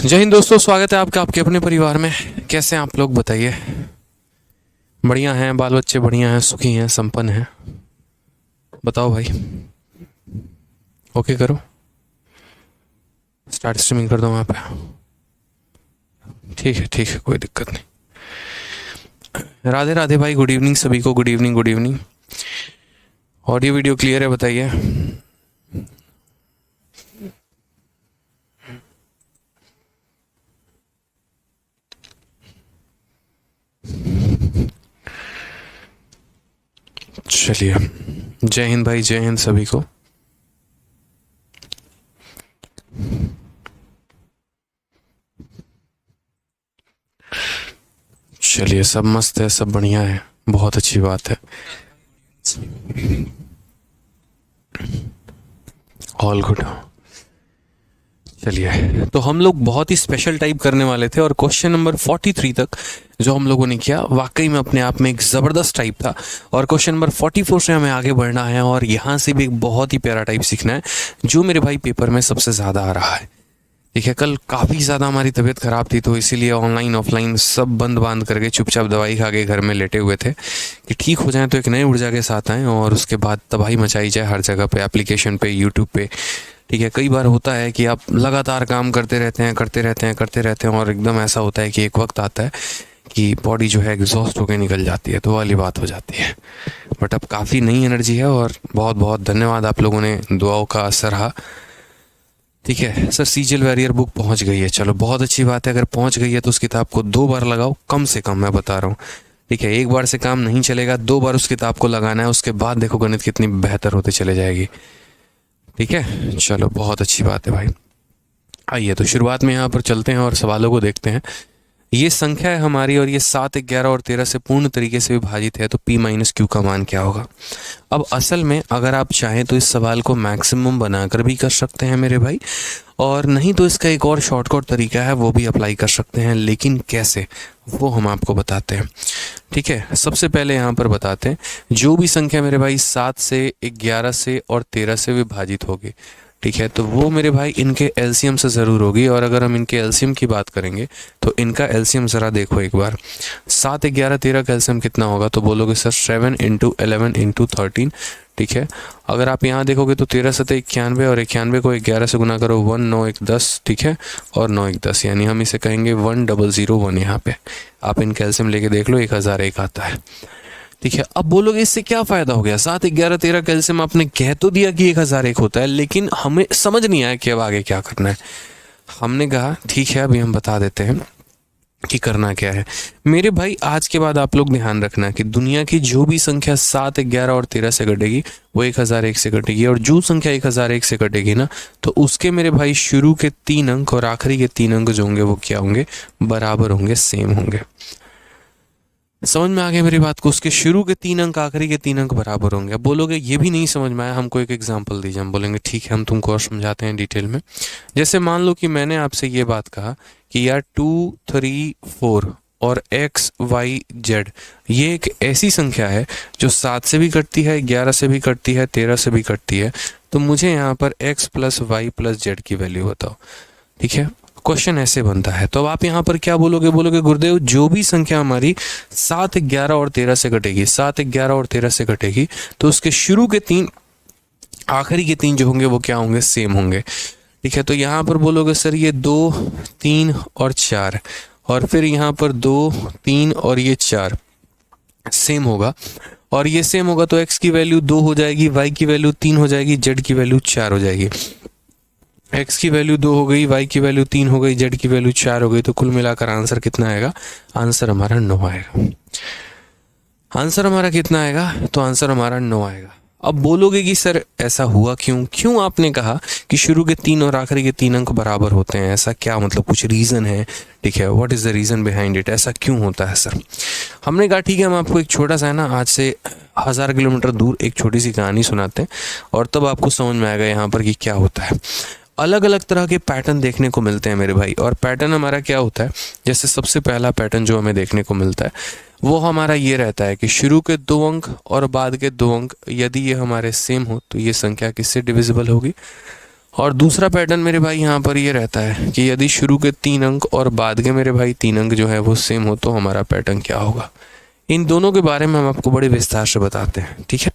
जय हिंद दोस्तों, स्वागत है आपका आपके अपने परिवार में। कैसे हैं आप लोग, बताइए। बढ़िया हैं, बाल बच्चे बढ़िया हैं, सुखी हैं, संपन्न हैं। बताओ भाई। ओके करो, स्टार्ट स्ट्रीमिंग कर दो वहाँ पे। ठीक है, कोई दिक्कत नहीं। राधे राधे भाई, गुड इवनिंग सभी को। Good evening, good evening. Audio video clear है, बताइए। चलिए, जय हिंद भाई, जय हिंद सभी को। चलिए, सब मस्त है, सब बढ़िया है, बहुत अच्छी बात है। All good. चलिए, तो हम लोग बहुत ही स्पेशल टाइप करने वाले थे और क्वेश्चन नंबर 43 तक जो हम लोगों ने किया वाकई में अपने आप में एक ज़बरदस्त टाइप था। और क्वेश्चन नंबर 44 से हमें आगे बढ़ना है और यहाँ से भी एक बहुत ही प्यारा टाइप सीखना है जो मेरे भाई पेपर में सबसे ज़्यादा आ रहा है। ठीक है, कल काफ़ी ज़्यादा हमारी तबीयत ख़राब थी तो इसीलिए ऑनलाइन ऑफलाइन सब बंद बांध करके चुपचाप दवाई खा के घर में लेटे हुए थे कि ठीक हो जाए तो एक नई ऊर्जा के साथ आएँ और उसके बाद तबाही मचाई जाए हर जगह पे, एप्लीकेशन पे, यूट्यूब पे। ठीक है, कई बार होता है कि आप लगातार काम करते रहते हैं और एकदम ऐसा होता है कि एक वक्त आता है कि बॉडी जो है एग्जॉस्ट होकर निकल जाती है, तो वाली बात हो जाती है। बट अब काफ़ी नई एनर्जी है और बहुत बहुत धन्यवाद आप लोगों ने दुआओं का सराहा। ठीक है सर, सीजल वैरियर बुक पहुंच गई है, चलो बहुत अच्छी बात है। अगर पहुंच गई है तो उस किताब को 2 बार लगाओ, कम से कम मैं बता रहा हूँ। ठीक है, एक बार से काम नहीं चलेगा, 2 बार उस किताब को लगाना है, उसके बाद देखो गणित कितनी बेहतर होते चले जाएगी। ठीक है, चलो बहुत अच्छी बात है भाई। आइए तो शुरुआत में यहाँ पर चलते हैं और सवालों को देखते हैं। ये संख्या है हमारी और ये 7, 11 और 13 से पूर्ण तरीके से विभाजित है, तो p माइनस क्यू का मान क्या होगा। अब असल में अगर आप चाहें तो इस सवाल को मैक्सिमम बनाकर भी कर सकते हैं मेरे भाई, और नहीं तो इसका एक और शॉर्टकट तरीका है, वो भी अप्लाई कर सकते हैं। लेकिन कैसे, वो हम आपको बताते हैं। ठीक है, सबसे पहले यहाँ पर बताते हैं, जो भी संख्या मेरे भाई 7 से, 11 से और 13 से विभाजित होगी, ठीक है, तो वो मेरे भाई इनके एलसीएम से ज़रूर होगी। और अगर हम इनके एलसीएम की बात करेंगे तो इनका एलसीएम ज़रा देखो एक बार। 7, 11, 13 का एलसीएम कितना होगा, तो बोलोगे सर 7 इंटू 11 इंटू 13। ठीक है, अगर आप यहाँ देखोगे तो 13 7 91 और 91 को 11 से गुना करो, 1 9 1 10। ठीक है, और 9 1 10, यानी हम इसे कहेंगे 1001। यहाँ पे आप इनका एलसीएम लेके देख लो, 1001 आता है। ठीक है, अब बोलोगे इससे क्या फायदा हो गया, 7, 11, 13 कैल्शियम आपने कह तो दिया कि 1001 होता है, लेकिन हमें समझ नहीं आया कि अब आगे क्या करना है। हमने कहा ठीक है, अभी हम बता देते हैं कि करना क्या है। मेरे भाई आज के बाद आप लोग ध्यान रखना कि दुनिया की जो भी संख्या 7, 11 और 13 से कटेगी वो 1001 से कटेगी, और जो संख्या 1001 से कटेगी ना, तो उसके मेरे भाई शुरू के 3 अंक और आखिरी के 3 अंक जो होंगे वो क्या होंगे, बराबर होंगे, सेम होंगे। समझ में आ गया मेरी बात को, उसके शुरू के 3 अंक आखिरी के 3 अंक बराबर होंगे। अब बोलोगे ये भी नहीं समझ में आया, हमको एक एग्जांपल दीजिए। हम बोलेंगे ठीक है, हम तुमको और समझाते हैं डिटेल में। जैसे मान लो कि मैंने आपसे ये बात कहा कि यार 2, 3, 4 और x, y, z ये एक ऐसी संख्या है जो 7 से भी कटती है, 11 से भी कटती है, 13 से भी कटती है, तो मुझे यहाँ पर x plus y plus z की वैल्यू बताओ। ठीक है, क्वेश्चन ऐसे बनता है। तो अब आप यहाँ पर क्या बोलोगे, बोलोगे गुरुदेव जो भी संख्या हमारी 7, 11 और 13 से कटेगी, 7, 11 और 13 से कटेगी, तो उसके शुरू के 3 आखिरी के 3 जो होंगे वो क्या होंगे, सेम होंगे। ठीक है, तो यहाँ पर बोलोगे सर ये 2, 3 और 4, और फिर यहाँ पर 2, 3 और ये 4 सेम होगा, और ये सेम होगा तो x की वैल्यू 2 हो जाएगी, y की वैल्यू 3 हो जाएगी, z की वैल्यू 4 हो जाएगी। x की वैल्यू 2 हो गई, y की वैल्यू 3 हो गई, z की वैल्यू 4 हो गई, तो कुल मिलाकर आंसर कितना आएगा, आंसर हमारा 9 आएगा। आंसर हमारा कितना आएगा, तो आंसर हमारा 9 आएगा। अब बोलोगे कि सर ऐसा हुआ क्यों आपने कहा कि शुरू के 3 और आखिरी के 3 अंक बराबर होते हैं, ऐसा क्या मतलब, कुछ रीज़न है। ठीक है, what is the reason behind it, ऐसा क्यों होता है सर। हमने कहा ठीक है, हम आपको एक छोटा सा है ना, आज से 1000 किलोमीटर दूर एक छोटी सी कहानी सुनाते हैं और तब आपको समझ में आएगा यहाँ पर कि क्या होता है। अलग अलग तरह के पैटर्न देखने को मिलते हैं मेरे भाई, और पैटर्न हमारा क्या होता है, जैसे सबसे पहला पैटर्न जो हमें देखने को मिलता है वो हमारा ये रहता है कि शुरू के 2 अंक और बाद के 2 अंक यदि ये हमारे सेम हो तो ये संख्या किससे डिविजिबल होगी, और दूसरा पैटर्न मेरे भाई यहाँ पर ये रहता है कि यदि शुरू के 3 अंक और बाद के मेरे भाई 3 अंक जो है वो सेम हो तो हमारा पैटर्न क्या होगा। इन दोनों के बारे में हम आपको बड़े विस्तार से बताते हैं, ठीक है।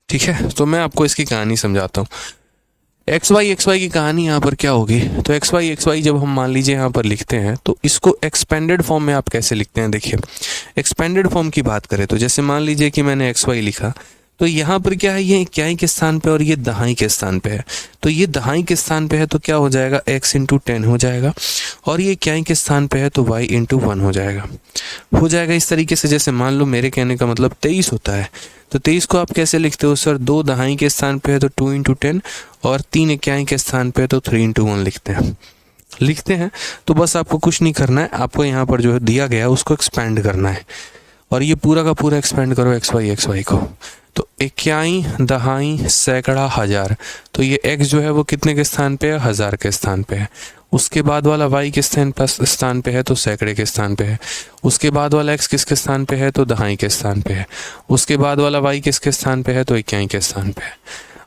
ठीक है, तो मैं आपको इसकी कहानी समझाता हूँ। एक्स वाई की कहानी यहाँ पर क्या होगी, तो एक्स वाई जब हम मान लीजिए यहाँ पर लिखते हैं तो इसको एक्सपेंडेड फॉर्म में आप कैसे लिखते हैं। देखिए, एक्सपेंडेड फॉर्म की बात करें तो जैसे मान लीजिए कि मैंने एक्स वाई लिखा, तो यहाँ पर क्या है, ये इक्याई के स्थान पे और ये दहाई के स्थान पे है। तो ये दहाई के स्थान पे है तो क्या हो जाएगा, x इंटू 10 हो जाएगा, और ये इक्याई के स्थान पे है तो y इंटू 1 हो जाएगा इस तरीके से। जैसे मान लो मेरे कहने का मतलब 23 होता है, तो 23 को आप कैसे लिखते हो सर, 2 दहाई के स्थान पे है तो 2 इंटू 10, और 3 इक्याई के स्थान पे है तो 3 इंटू 1 लिखते हैं। तो बस आपको कुछ नहीं करना है, आपको यहाँ पर जो है दिया गया है उसको एक्सपेंड करना है, और ये पूरा का पूरा एक्सपेंड करो एक्स वाई को। तो इक्याई, दहाई, सैकड़ा, हजार, तो ये x जो है वो कितने के स्थान पे है, 1000 के स्थान पे है। उसके बाद वाला y किस स्थान पे है, तो सैकड़े के स्थान पे है। उसके बाद वाला x किसके स्थान पे है, तो दहाई के स्थान पे है। उसके बाद वाला y किसके स्थान पे है, तो इक्याई के स्थान पे है।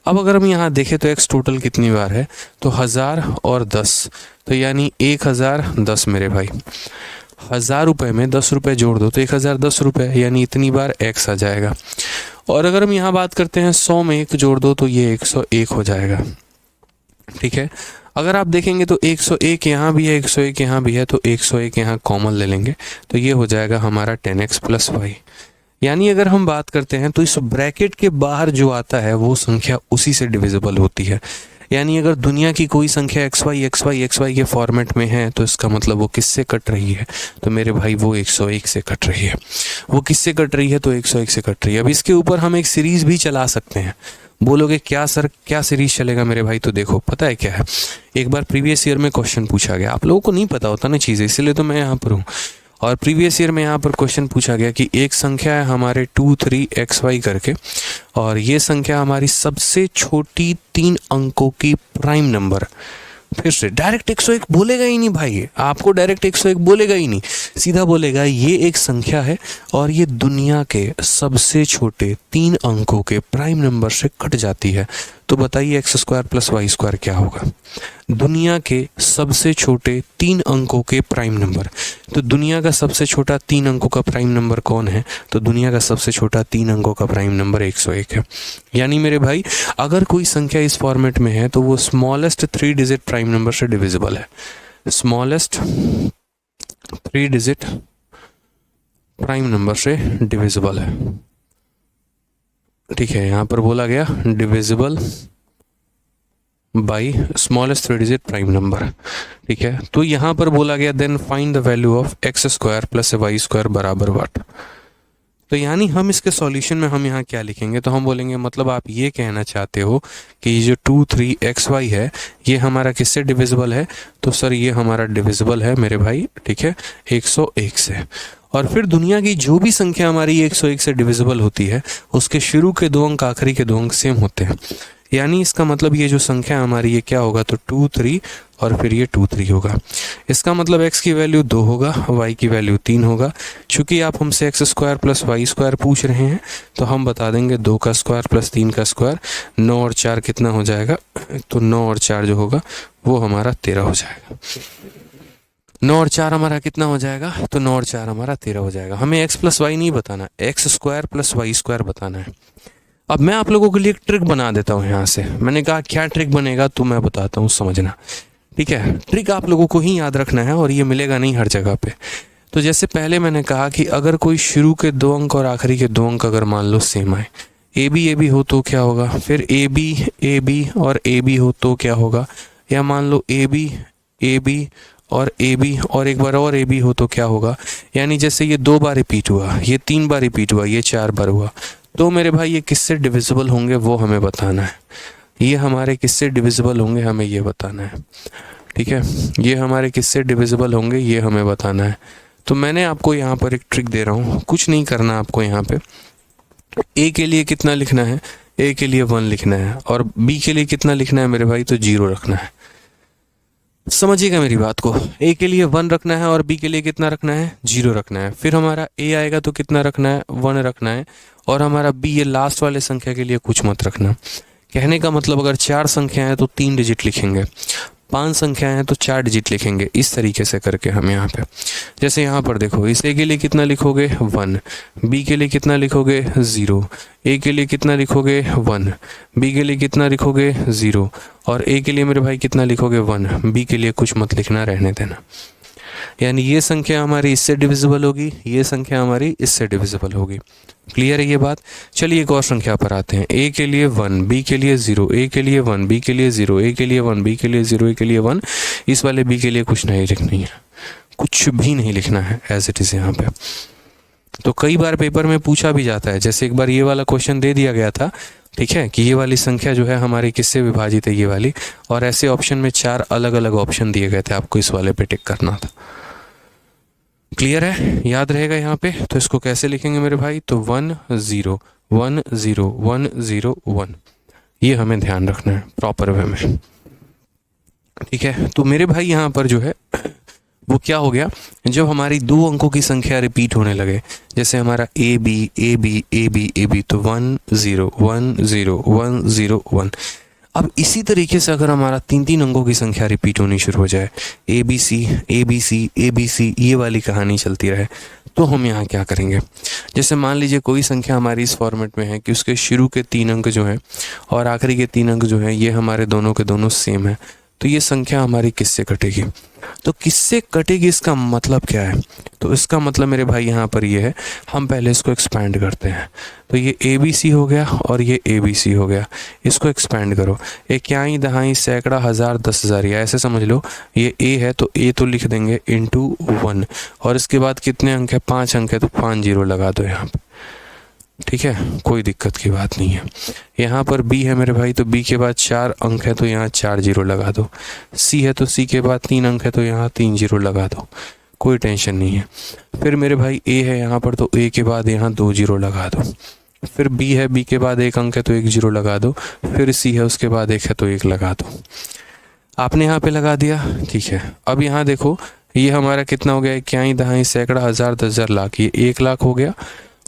अब अगर हम यहाँ देखें तो x टोटल कितनी बार है, तो 1000 और 10, तो यानी 1010 मेरे भाई। 1000 रुपये में 10 रुपये जोड़ दो तो 1010 रुपये, यानी इतनी बार x आ जाएगा। और अगर हम यहाँ बात करते हैं 100 में 1 जोड़ दो तो ये 101 हो जाएगा, ठीक है। अगर आप देखेंगे तो 101 यहाँ भी है, 101 यहाँ भी है, तो 101 यहाँ कॉमन ले लेंगे तो ये हो जाएगा हमारा 10x प्लस वाई। यानी अगर हम बात करते हैं तो इस ब्रैकेट के बाहर जो आता है वो संख्या उसी से डिविजिबल होती है। यानी अगर दुनिया की कोई संख्या एक्स वाई के फॉर्मेट में है तो इसका मतलब वो किससे कट रही है, तो मेरे भाई वो 101 से कट रही है। वो किससे कट रही है, तो 101 से कट रही है। अब इसके ऊपर हम एक सीरीज भी चला सकते हैं। बोलोगे क्या सर, क्या सीरीज चलेगा मेरे भाई, तो देखो पता है क्या है, एक बार प्रीवियस ईयर में क्वेश्चन पूछा गया, आप लोगों को नहीं पता होता ना चीज़ें, इसलिए तो मैं यहाँ पर हूँ। और प्रीवियस ईयर में यहाँ पर क्वेश्चन पूछा गया कि एक संख्या है हमारे 2 3 XY करके, और ये संख्या हमारी सबसे छोटी 3 अंकों की प्राइम नंबर। फिर से डायरेक्ट 101 बोलेगा ही नहीं भाई, आपको डायरेक्ट 101 बोलेगा ही नहीं, सीधा बोलेगा ये एक संख्या है और ये दुनिया के सबसे छोटे 3 अंकों के प्राइम नंबर से कट जाती है। तो बताइए x square plus y square क्या होगा, दुनिया के सबसे छोटे 3 अंकों के प्राइम नंबर। तो दुनिया का सबसे छोटा 3 अंकों का प्राइम नंबर कौन है, तो दुनिया का सबसे छोटा 3 अंकों का प्राइम नंबर 101 है। यानी मेरे भाई अगर कोई संख्या इस फॉर्मेट में है तो वो स्मॉलेस्ट 3 डिजिट प्राइम नंबर से डिविजिबल है। स्मॉलेस्ट 3 डिजिट प्राइम नंबर से डिविजिबल है, ठीक है। यहाँ पर बोला गया divisible by smallest 3 digit prime number, ठीक है। तो यहाँ पर बोला गया then find the value of x square plus y square बराबर व्हाट। तो यानी हम इसके सॉल्यूशन में हम यहाँ क्या लिखेंगे, तो हम बोलेंगे मतलब आप ये कहना चाहते हो कि ये जो 2 3 XY है ये हमारा किससे डिविजिबल है, तो सर ये हमारा डिविजिबल है मेरे भाई, ठीक है, 101 से। और फिर दुनिया की जो भी संख्या हमारी 101 से डिविजिबल होती है उसके शुरू के 2 अंक आखिरी के 2 अंक सेम होते हैं। यानी इसका मतलब ये जो संख्या हमारी ये क्या होगा, तो 2 3 और फिर ये 2 3 होगा। इसका मतलब x की वैल्यू 2 होगा, y की वैल्यू 3 होगा। चूंकि आप हमसे x square plus y square पूछ रहे हैं तो हम बता देंगे 2 का स्क्वायर प्लस 3 का स्क्वायर, 9 और 4 कितना हो जाएगा, तो 9 और 4 जो होगा वो हमारा 13 हो जाएगा। 9 और 4 हमारा कितना हो जाएगा, तो 9 और 4 हमारा 13 हो जाएगा। हमें x प्लस वाई नहीं बताना, x square plus y square बताना है। अब मैं आप लोगों के लिए एक ट्रिक बना देता हूँ यहाँ से। मैंने कहा क्या ट्रिक बनेगा तो मैं बताता हूँ, समझना, ठीक है। ट्रिक आप लोगों को ही याद रखना है और ये मिलेगा नहीं हर जगह पे। तो जैसे पहले मैंने कहा कि अगर कोई शुरू के 2 अंक और आखिरी के 2 अंक अगर मान लो सेम आए, ए बी हो तो क्या होगा, फिर ए बी और ए बी हो तो क्या होगा, या मान लो ए बी और ए बी और एक बार और ए बी हो तो क्या होगा। यानी जैसे ये 2 बार रिपीट हुआ, ये 3 बार रिपीट हुआ, ये 4 बार हुआ, तो मेरे भाई ये किससे डिविजिबल होंगे वो हमें बताना है। ये हमारे किससे डिविजिबल होंगे हमें ये बताना है, ठीक है। ये हमारे किससे डिविजिबल होंगे ये हमें बताना है। तो मैंने आपको यहाँ पर एक ट्रिक दे रहा हूँ, कुछ नहीं करना आपको। यहाँ पे ए के लिए कितना लिखना है, ए के लिए 1 लिखना है, और बी के लिए कितना लिखना है मेरे भाई, तो 0 रखना है। समझिएगा मेरी बात को, ए के लिए 1 रखना है और बी के लिए कितना रखना है, 0 रखना है। फिर हमारा ए आएगा तो कितना रखना है, 1 रखना है। और हमारा बी, ये लास्ट वाले संख्या के लिए कुछ मत रखना। कहने का मतलब अगर 4 संख्या है तो 3 डिजिट लिखेंगे, 5 संख्याएं हैं तो 4 डिजिट लिखेंगे। इस तरीके से करके हम यहाँ पे, जैसे यहाँ पर देखो, इस ए के लिए कितना लिखोगे 1, बी के लिए कितना लिखोगे 0, ए के लिए कितना लिखोगे 1, बी के लिए कितना लिखोगे 0, और ए के लिए मेरे भाई कितना लिखोगे 1, बी के लिए कुछ मत लिखना, रहने देना। यानी ये संख्या हमारी इससे डिविजिबल होगी, ये संख्या हमारी इससे डिविजिबल होगी। क्लियर है ये बात। चलिए एक और संख्या पर आते हैं। ए के लिए 1, बी के लिए 0, ए के लिए 1, बी के लिए 0, ए के लिए 1, बी के लिए 0, ए के लिए 1। इस वाले बी के लिए कुछ नहीं लिखनी है, कुछ भी नहीं लिखना है, एज इट इज़ यहाँ पे। तो कई बार पेपर में पूछा भी जाता है, जैसे एक बार ये वाला क्वेश्चन दे दिया गया था, ठीक है, कि ये वाली संख्या जो है हमारी किससे विभाजित है, ये वाली। और ऐसे ऑप्शन में 4 अलग अलग ऑप्शन दिए गए थे, आपको इस वाले पे टिक करना था। क्लियर है, याद रहेगा यहाँ पे। तो इसको कैसे लिखेंगे मेरे भाई, तो 1 0 1 0 1 0 1, ये हमें ध्यान रखना है प्रॉपर वे में। ठीक है, तो मेरे भाई यहाँ पर जो है वो क्या हो गया, जब हमारी 2 अंकों की संख्या रिपीट होने लगे, जैसे हमारा A B A B A B A B, तो 1 0 1 0 1 0 1। अब इसी तरीके से अगर हमारा 3 अंकों की संख्या रिपीट होनी शुरू हो जाए, A B C A B C A B C, ये वाली कहानी चलती रहे, तो हम यहाँ क्या करेंगे। जैसे मान लीजिए कोई संख्या हमारी इस फॉर्मेट में है कि उसके शुरू के 3 अंक जो हैं और आखिरी के 3 अंक जो हैं ये हमारे दोनों के दोनों सेम है, तो ये संख्या हमारी किससे कटेगी। तो किससे कटेगी, इसका मतलब क्या है, तो इसका मतलब मेरे भाई यहाँ पर ये है, हम पहले इसको एक्सपैंड करते हैं। तो ये ए बी सी हो गया और ये ए बी सी हो गया, इसको एक्सपैंड करो। इक्याई दहाई सैकड़ा हज़ार 10,000, या ऐसे समझ लो ये ए है तो ए तो लिख देंगे इंटू 1, और इसके बाद कितने अंक है, 5 अंक है तो 5 जीरो लगा दो यहाँ पे। ठीक है, कोई दिक्कत की बात नहीं है। यहाँ पर बी है मेरे भाई, तो बी के बाद 4 अंक है तो यहाँ 4 जीरो लगा दो। सी है तो सी के बाद 3 अंक है तो यहाँ 3 जीरो लगा दो, कोई टेंशन नहीं है। फिर मेरे भाई ए है यहाँ पर, तो ए के बाद यहाँ 2 जीरो लगा दो। फिर बी है, बी के बाद 1 अंक है तो 1 जीरो लगा दो। फिर सी है, उसके बाद 1 है तो 1 लगा दो। आपने यहाँ पे लगा दिया, ठीक है। अब यहाँ देखो ये हमारा कितना हो गया, इक्याई दहाई सैकड़ा हज़ार 10,000 लाख, ये 1 लाख हो गया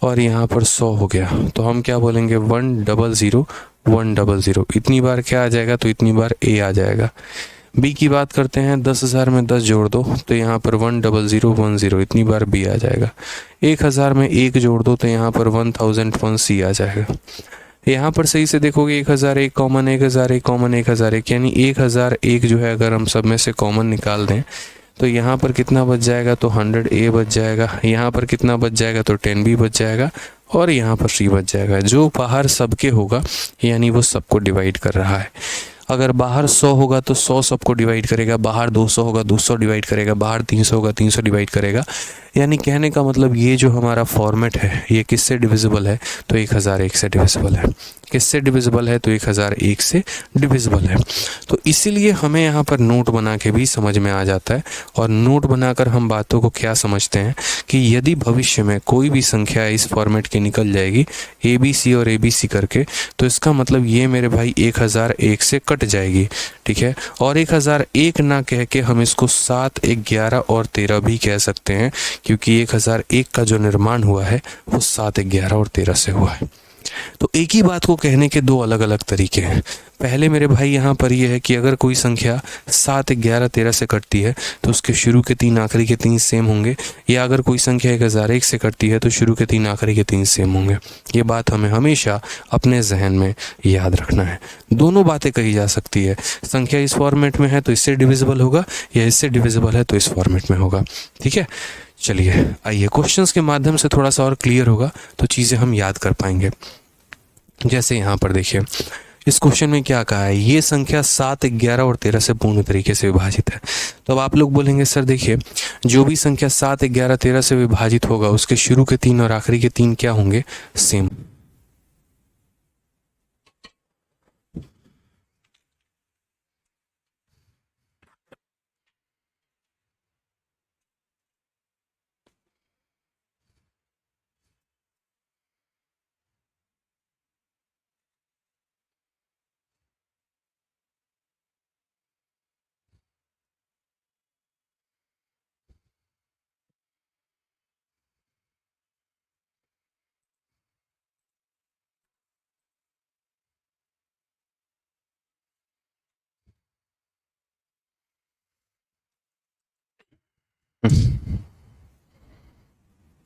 और यहाँ पर 100 हो गया। तो हम क्या बोलेंगे, 100 100। इतनी बार क्या आ जाएगा, तो इतनी बार ए आ जाएगा। बी की बात करते हैं, 10,000 में 10 जोड़ दो तो यहाँ पर 100 इतनी बार बी आ जाएगा। 1,000 में 1 जोड़ दो तो यहाँ पर 1001 सी आ जाएगा। यहाँ पर सही से देखोगे 1,001 कॉमन, 1,001 कॉमन, 1,001, यानी 1,001 जो है अगर हम सब में से कॉमन निकाल दें तो यहाँ पर कितना बच जाएगा, तो 100 ए बच जाएगा। यहाँ पर कितना बच जाएगा, तो 10 बी बच जाएगा, और यहाँ पर सी बच जाएगा। जो बाहर सबके होगा यानी वो सबको डिवाइड कर रहा है। अगर बाहर 100 होगा तो 100 सबको डिवाइड करेगा, बाहर 200 होगा 200 डिवाइड करेगा, बाहर 300 होगा 300 डिवाइड करेगा। यानी कहने का मतलब ये जो हमारा फॉर्मेट है ये किससे डिविजिबल है, तो 1,001 से डिविजिबल है। किससे डिविजिबल है, तो 1,001 से डिविजिबल है। तो इसीलिए हमें यहाँ पर नोट बना के भी समझ में आ जाता है, और नोट बनाकर हम बातों को क्या समझते हैं कि यदि भविष्य में कोई भी संख्या इस फॉर्मेट की निकल जाएगी ए बी सी और ए बी सी करके, तो इसका मतलब ये मेरे भाई 1,001 से कट जाएगी। ठीक है, और 1,001 ना कह के हम इसको 7, 11 और 13 भी कह सकते हैं, क्योंकि 1,001 का जो निर्माण हुआ है वो 7, 11 और 13 से हुआ है। तो एक ही बात को कहने के 2 अलग अलग तरीके हैं। पहले मेरे भाई यहाँ पर ये है कि अगर कोई संख्या 7, 11, 13 से कटती है तो उसके शुरू के 3 आखिरी के 3 सेम होंगे, या अगर कोई संख्या 1,001 से कटती है तो शुरू के 3 आखिरी के 3 सेम होंगे। ये बात हमें हमेशा अपने जहन में याद रखना है। दोनों बातें कही जा सकती है, संख्या इस फॉर्मेट में है तो इससे डिविजिबल होगा, या इससे डिविजिबल है तो इस फॉर्मेट में होगा। ठीक है, चलिए आइए क्वेश्चंस के माध्यम से थोड़ा सा और क्लियर होगा तो चीज़ें हम याद कर पाएंगे। जैसे यहाँ पर देखिए इस क्वेश्चन में क्या कहा है, ये संख्या 7, 11 और 13 से पूर्ण तरीके से विभाजित है। तो अब आप लोग बोलेंगे सर देखिए जो भी संख्या 7, 11, 13 से विभाजित होगा उसके शुरू के 3 और आखिरी के 3 क्या होंगे, सेम।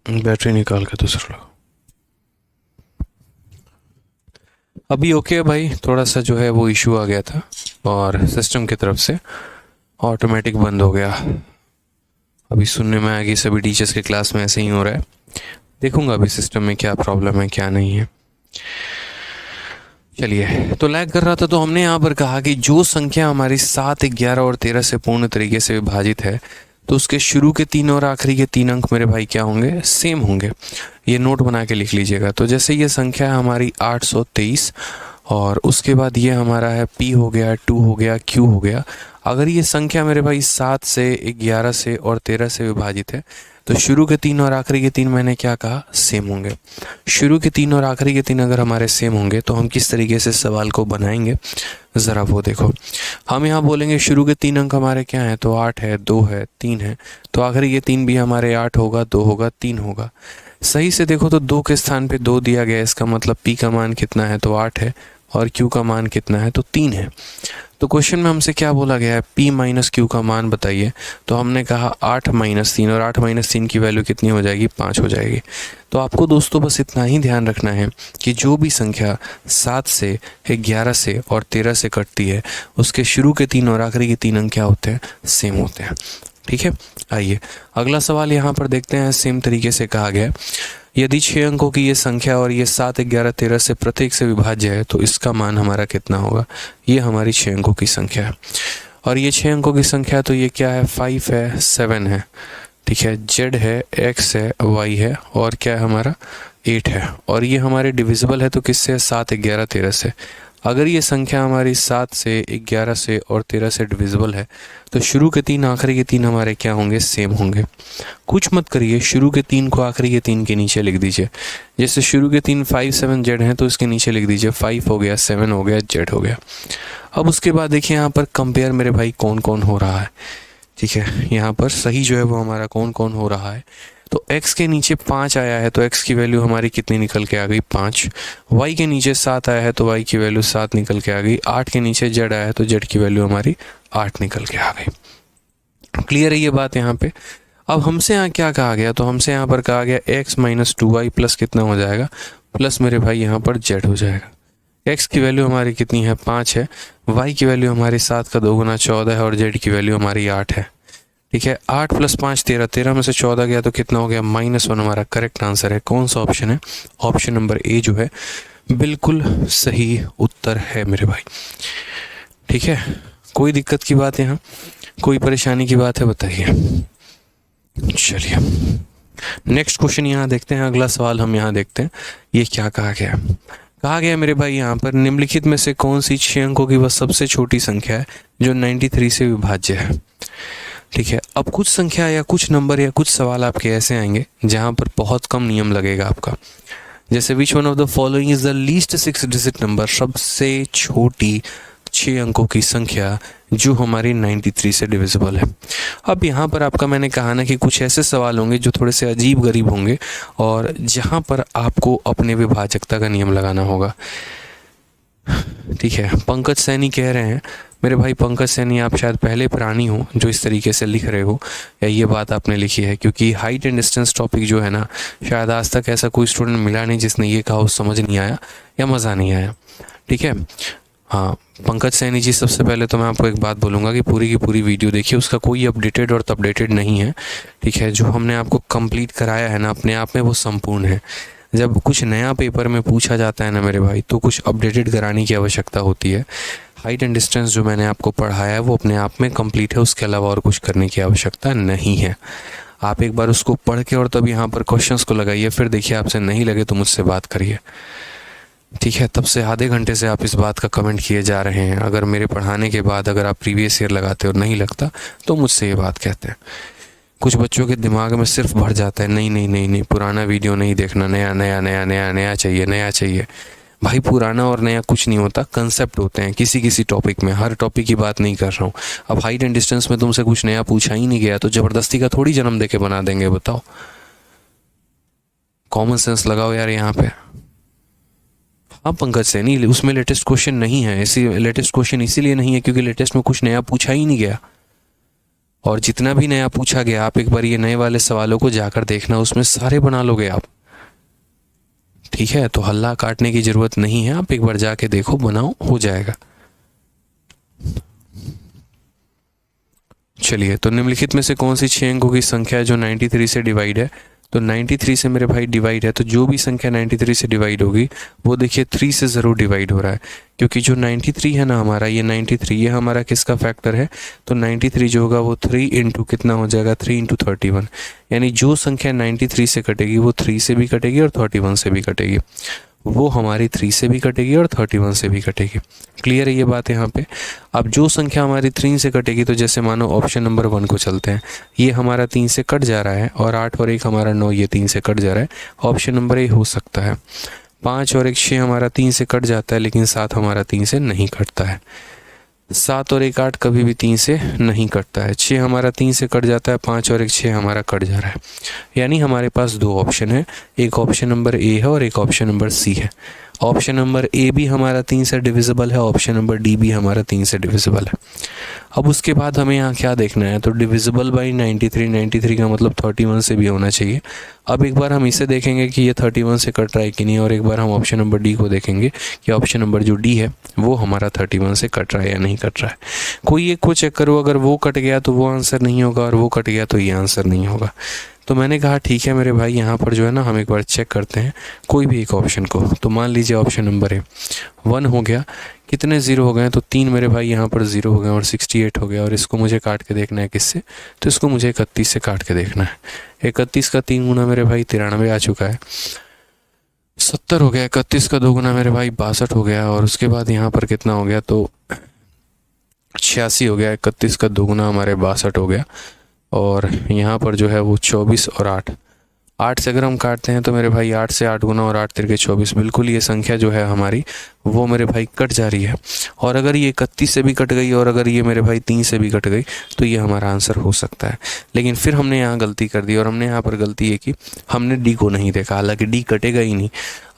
बैटरी निकाल के दूसरा लगाओ। अभी ओके है भाई, थोड़ा सा जो है वो इशू आ गया था और सिस्टम की तरफ से ऑटोमेटिक बंद हो गया। अभी सुनने में आया कि सभी टीचर्स के क्लास में ऐसे ही हो रहा है। देखूंगा अभी सिस्टम में क्या प्रॉब्लम है क्या नहीं है। चलिए, तो लैग कर रहा था तो हमने यहाँ पर कहा कि जो संख्या हमारी 7, 11 और 13 से पूर्ण तरीके से विभाजित है तो उसके शुरू के 3 और आखिरी के 3 अंक मेरे भाई क्या होंगे, सेम होंगे। ये नोट बना के लिख लीजिएगा। तो जैसे ये संख्या है हमारी 823 और उसके बाद ये हमारा है p हो गया, 2 हो गया, q हो गया। अगर ये संख्या मेरे भाई 7 से, 11 से और 13 से विभाजित है तो शुरू के 3 और आखिरी के 3 मैंने क्या कहा, सेम होंगे। शुरू के 3 और आखिरी के 3 अगर हमारे सेम होंगे तो हम किस तरीके से सवाल को बनाएंगे ज़रा वो देखो। हम यहाँ बोलेंगे शुरू के 3 अंक हमारे क्या हैं, तो 8 है, 2 है, 3 है। तो आखिरी के 3 भी हमारे 8 होगा, 2 होगा, 3 होगा। सही से देखो तो 2 के स्थान पे 2 दिया गया है, इसका मतलब p का मान कितना है, तो 8 है और q का मान कितना है, तो 3 है। तो क्वेश्चन में हमसे क्या बोला गया है, p माइनस क्यू का मान बताइए। तो हमने कहा 8 माइनस 3 और 8 माइनस 3 की वैल्यू कितनी हो जाएगी, 5 हो जाएगी। तो आपको दोस्तों बस इतना ही ध्यान रखना है कि जो भी संख्या 7 से, 11 से और 13 से कटती है उसके शुरू के 3 और आखिरी के 3 अंक क्या होते हैं, सेम होते हैं। ठीक है, आइए अगला सवाल यहाँ पर देखते हैं। सेम तरीके से कहा गया है, यदि 6 अंकों की ये संख्या और ये 7, 11, 13 से प्रत्येक से विभाज्य है तो इसका मान हमारा कितना होगा। ये हमारी 6 अंकों की संख्या है और ये 6 अंकों की संख्या तो ये क्या है, 5 है, 7 है, ठीक है, z है, x है, y है और क्या है हमारा 8 है। और ये हमारे डिविजिबल है तो किससे है, 7, 11, 13 से। अगर ये संख्या हमारी 7 से, 11 से और 13 से डिविजिबल है तो शुरू के 3 आखिरी के 3 हमारे क्या होंगे, सेम होंगे। कुछ मत करिए, शुरू के 3 को आखिरी के 3 के नीचे लिख दीजिए। जैसे शुरू के 3 5, 7, z हैं तो इसके नीचे लिख दीजिए 5 हो गया, 7 हो गया, z हो गया। अब उसके बाद देखिए यहाँ पर कंपेयर मेरे भाई कौन कौन हो रहा है। ठीक है, यहाँ पर सही जो है वो हमारा कौन कौन हो रहा है। तो x के नीचे 5 आया है तो x की वैल्यू हमारी कितनी निकल के आ गई, 5। y के नीचे 7 आया है तो y की वैल्यू 7 निकल के आ गई। 8 के नीचे z आया है तो z की वैल्यू हमारी 8 निकल के आ गई। क्लियर है ये बात यहाँ पे। अब हमसे यहाँ क्या कहा गया, तो हमसे यहाँ पर कहा गया x माइनस 2y प्लस कितना हो जाएगा, प्लस मेरे भाई यहाँ पर z हो जाएगा। x की वैल्यू हमारी कितनी है, 5 है, y की वैल्यू हमारी 7 का 2 गुना 14 है और z की वैल्यू हमारी 8 है। ठीक है, 8 प्लस 5 13, 13 में से 14 गया तो कितना हो गया, -1 हमारा करेक्ट आंसर है। कौन सा ऑप्शन है, ऑप्शन नंबर ए जो है बिल्कुल सही उत्तर है मेरे भाई। ठीक है, कोई दिक्कत की बात यहाँ, कोई परेशानी की बात है बताइए। चलिए नेक्स्ट क्वेश्चन यहाँ देखते हैं। अगला सवाल हम यहाँ देखते हैं, ये क्या कहा गया। कहा गया मेरे भाई यहाँ पर निम्नलिखित में से कौन सी 6 अंकों की वह सबसे छोटी संख्या है जो 93 से विभाज्य है। ठीक है, अब कुछ संख्या या कुछ नंबर या कुछ सवाल आपके ऐसे आएंगे जहां पर बहुत कम नियम लगेगा आपका। जैसे which one of the following is the least 6 digit number, सबसे छोटी 6 अंकों की संख्या जो हमारी 93 से डिविजिबल है। अब यहाँ पर आपका मैंने कहा ना कि कुछ ऐसे सवाल होंगे जो थोड़े से अजीब गरीब होंगे और जहाँ पर आपको अपने विभाजकता का नियम लगाना होगा। ठीक है, पंकज सैनी कह रहे हैं, मेरे भाई पंकज सैनी आप शायद पहले प्राणी हो जो इस तरीके से लिख रहे हो या ये बात आपने लिखी है, क्योंकि हाइट एंड डिस्टेंस टॉपिक जो है ना, शायद आज तक ऐसा कोई स्टूडेंट मिला नहीं जिसने ये कहा हो समझ नहीं आया या मज़ा नहीं आया। ठीक है, हाँ पंकज सैनी जी, सबसे पहले तो मैं आपको एक बात बोलूँगा कि पूरी की पूरी वीडियो देखिए, उसका कोई अपडेटेड और अपडेटेड नहीं है। ठीक है, जो हमने आपको कंप्लीट कराया है ना अपने आप में वो संपूर्ण है। जब कुछ नया पेपर में पूछा जाता है ना मेरे भाई, तो कुछ अपडेटेड कराने की आवश्यकता होती है। हाइट एंड डिस्टेंस जो मैंने आपको पढ़ाया है वो अपने आप में कंप्लीट है, उसके अलावा और कुछ करने की आवश्यकता नहीं है। आप एक बार उसको पढ़ के और तब यहाँ पर क्वेश्चंस को लगाइए, फिर देखिए आपसे नहीं लगे तो मुझसे बात करिए। ठीक है, तब से आधे घंटे से आप इस बात का कमेंट किए जा रहे हैं। अगर मेरे पढ़ाने के बाद अगर आप प्रीवियस ईयर लगाते और नहीं लगता तो मुझसे ये बात कहते हैं। कुछ बच्चों के दिमाग में सिर्फ भर जाता है नहीं नहीं नहीं नहीं, पुराना वीडियो नहीं देखना, नया नया नया नया नया चाहिए, नया चाहिए। भाई पुराना और नया कुछ नहीं होता, कंसेप्ट होते हैं किसी किसी टॉपिक में, हर टॉपिक की बात नहीं कर रहा हूँ। अब हाइट एंड डिस्टेंस में तुमसे कुछ नया पूछा ही नहीं गया तो ज़बरदस्ती का थोड़ी जन्म दे के बना देंगे, बताओ। कॉमन सेंस लगाओ यार यहाँ पे। हाँ पंकज सैनी, उसमें लेटेस्ट क्वेश्चन नहीं है, इसी लेटेस्ट क्वेश्चन इसीलिए नहीं है क्योंकि लेटेस्ट में कुछ नया पूछा ही नहीं गया। और जितना भी नया पूछा गया आप एक बार ये नए वाले सवालों को जाकर देखना, उसमें सारे बना लोगे आप। ठीक है, तो हल्ला काटने की जरूरत नहीं है, आप एक बार जाके देखो, बनाओ, हो जाएगा। चलिए, तो निम्नलिखित में से कौन सी 6 अंकों की संख्या है जो 93 से डिवाइड है? तो 93 से मेरे भाई डिवाइड है, तो जो भी संख्या 93 से डिवाइड होगी वो देखिए 3 से ज़रूर डिवाइड हो रहा है, क्योंकि जो 93 है ना हमारा, ये 93 ये हमारा किसका फैक्टर है? तो 93 जो होगा वो 3 इंटू कितना हो जाएगा? 3 इंटू 31, यानी जो संख्या 93 से कटेगी वो 3 से भी कटेगी और 31 से भी कटेगी, वो हमारी 3 से भी कटेगी और 31 से भी कटेगी। क्लियर है ये बात यहाँ पे? अब जो संख्या हमारी 3 से कटेगी, तो जैसे मानो ऑप्शन नंबर 1 को चलते हैं, ये हमारा 3 से कट जा रहा है और 8 और 1 हमारा 9, ये 3 से कट जा रहा है, ऑप्शन नंबर ए हो सकता है। 5 और 1 6 हमारा 3 से कट जाता है, लेकिन 7 हमारा 3 से नहीं कटता है। 7 और 1 8 कभी भी 3 से नहीं कटता है। 6 हमारा 3 से कट जाता है, 5 और 1 6 हमारा कट जा रहा है। यानी हमारे पास 2 ऑप्शन है, एक ऑप्शन नंबर ए है और एक ऑप्शन नंबर सी है। ऑप्शन नंबर ए भी हमारा 3 से डिविजिबल है, ऑप्शन नंबर डी भी हमारा 3 से डिविजिबल है। अब उसके बाद हमें यहाँ क्या देखना है? तो डिविजिबल बाई 93, 93 का मतलब 31 से भी होना चाहिए। अब एक बार हम इसे देखेंगे कि ये 31 से कट रहा है कि नहीं, और एक बार हम ऑप्शन नंबर डी को देखेंगे कि ऑप्शन नंबर जो डी है वो हमारा 31 से कट रहा है या नहीं कट रहा है। कोई एक को चेक करो, अगर वो कट गया तो वो आंसर नहीं होगा, और वो कट गया तो ये आंसर नहीं होगा। तो मैंने कहा ठीक है मेरे भाई, यहाँ पर जो है ना हम एक बार चेक करते हैं कोई भी एक ऑप्शन को। तो मान लीजिए ऑप्शन नंबर ए 1 हो गया, कितने ज़ीरो हो गए? तो 3 मेरे भाई यहाँ पर ज़ीरो हो गए और 68 हो गया, और इसको मुझे काट के देखना है किससे? तो इसको मुझे 31 से काट के देखना है। 31 का 3 गुना मेरे भाई 93 आ चुका है, 70 हो गया। 31 का 2 गुना मेरे भाई 62 हो गया, और उसके बाद यहाँ पर कितना हो गया? तो 86 हो गया। 31 का 2 गुना हमारे 62 हो गया, और यहाँ पर जो है वो 24 और 8 से अगर हम काटते हैं तो मेरे भाई 8 से 8 गुना और 8 तिरके 24, बिल्कुल ये संख्या जो है हमारी वो मेरे भाई कट जा रही है। और अगर ये 31 से भी कट गई और अगर ये मेरे भाई 3 से भी कट गई तो ये हमारा आंसर हो सकता है। लेकिन फिर हमने यहाँ गलती कर दी, और हमने यहाँ पर गलती है कि हमने डी को नहीं देखा। हालांकि डी कटेगा ही नहीं,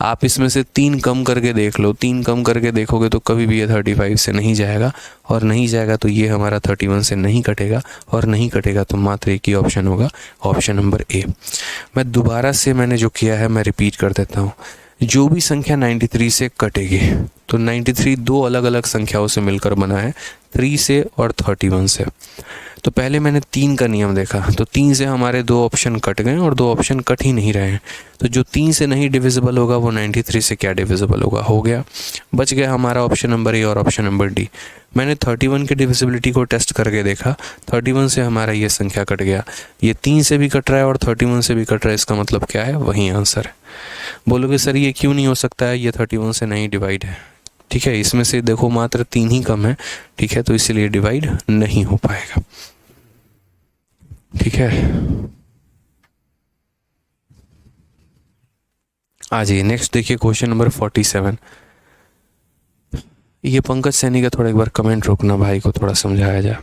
आप इसमें से 3 कम करके देख लो, 3 कम करके देखोगे तो कभी भी ये 35 से नहीं जाएगा, और नहीं जाएगा तो ये हमारा 31 से नहीं कटेगा, और नहीं कटेगा तो मात्र एक ही ऑप्शन होगा, ऑप्शन नंबर ए। मैं दोबारा से मैंने जो किया है मैं रिपीट कर देता हूँ। जो भी संख्या 93 से कटेगी, तो 93 दो अलग अलग संख्याओं से मिलकर बना है, 3 से और 31 से। तो पहले मैंने 3 का नियम देखा, तो 3 से हमारे 2 ऑप्शन कट गए और 2 ऑप्शन कट ही नहीं रहे हैं। तो जो 3 से नहीं डिविजिबल होगा वो 93 से क्या डिविजिबल होगा? हो गया, बच गया हमारा ऑप्शन नंबर ए और ऑप्शन नंबर डी। मैंने 31 की डिविजिबिलिटी को टेस्ट करके देखा, 31 से हमारा ये संख्या कट गया, ये 3 से भी कट रहा है और 31 से भी कट रहा है, इसका मतलब क्या है? वही आंसर है। बोलोगे सर ये क्यों नहीं हो सकता है? ये 31 से नहीं डिवाइड है, ठीक है, इसमें से देखो मात्र 3 ही कम है, ठीक है, तो इसलिए डिवाइड नहीं हो पाएगा। ठीक है, आ जाइए नेक्स्ट देखिए क्वेश्चन नंबर 47। ये पंकज सैनी का थोड़ा एक बार कमेंट रोकना, भाई को थोड़ा समझाया जाए।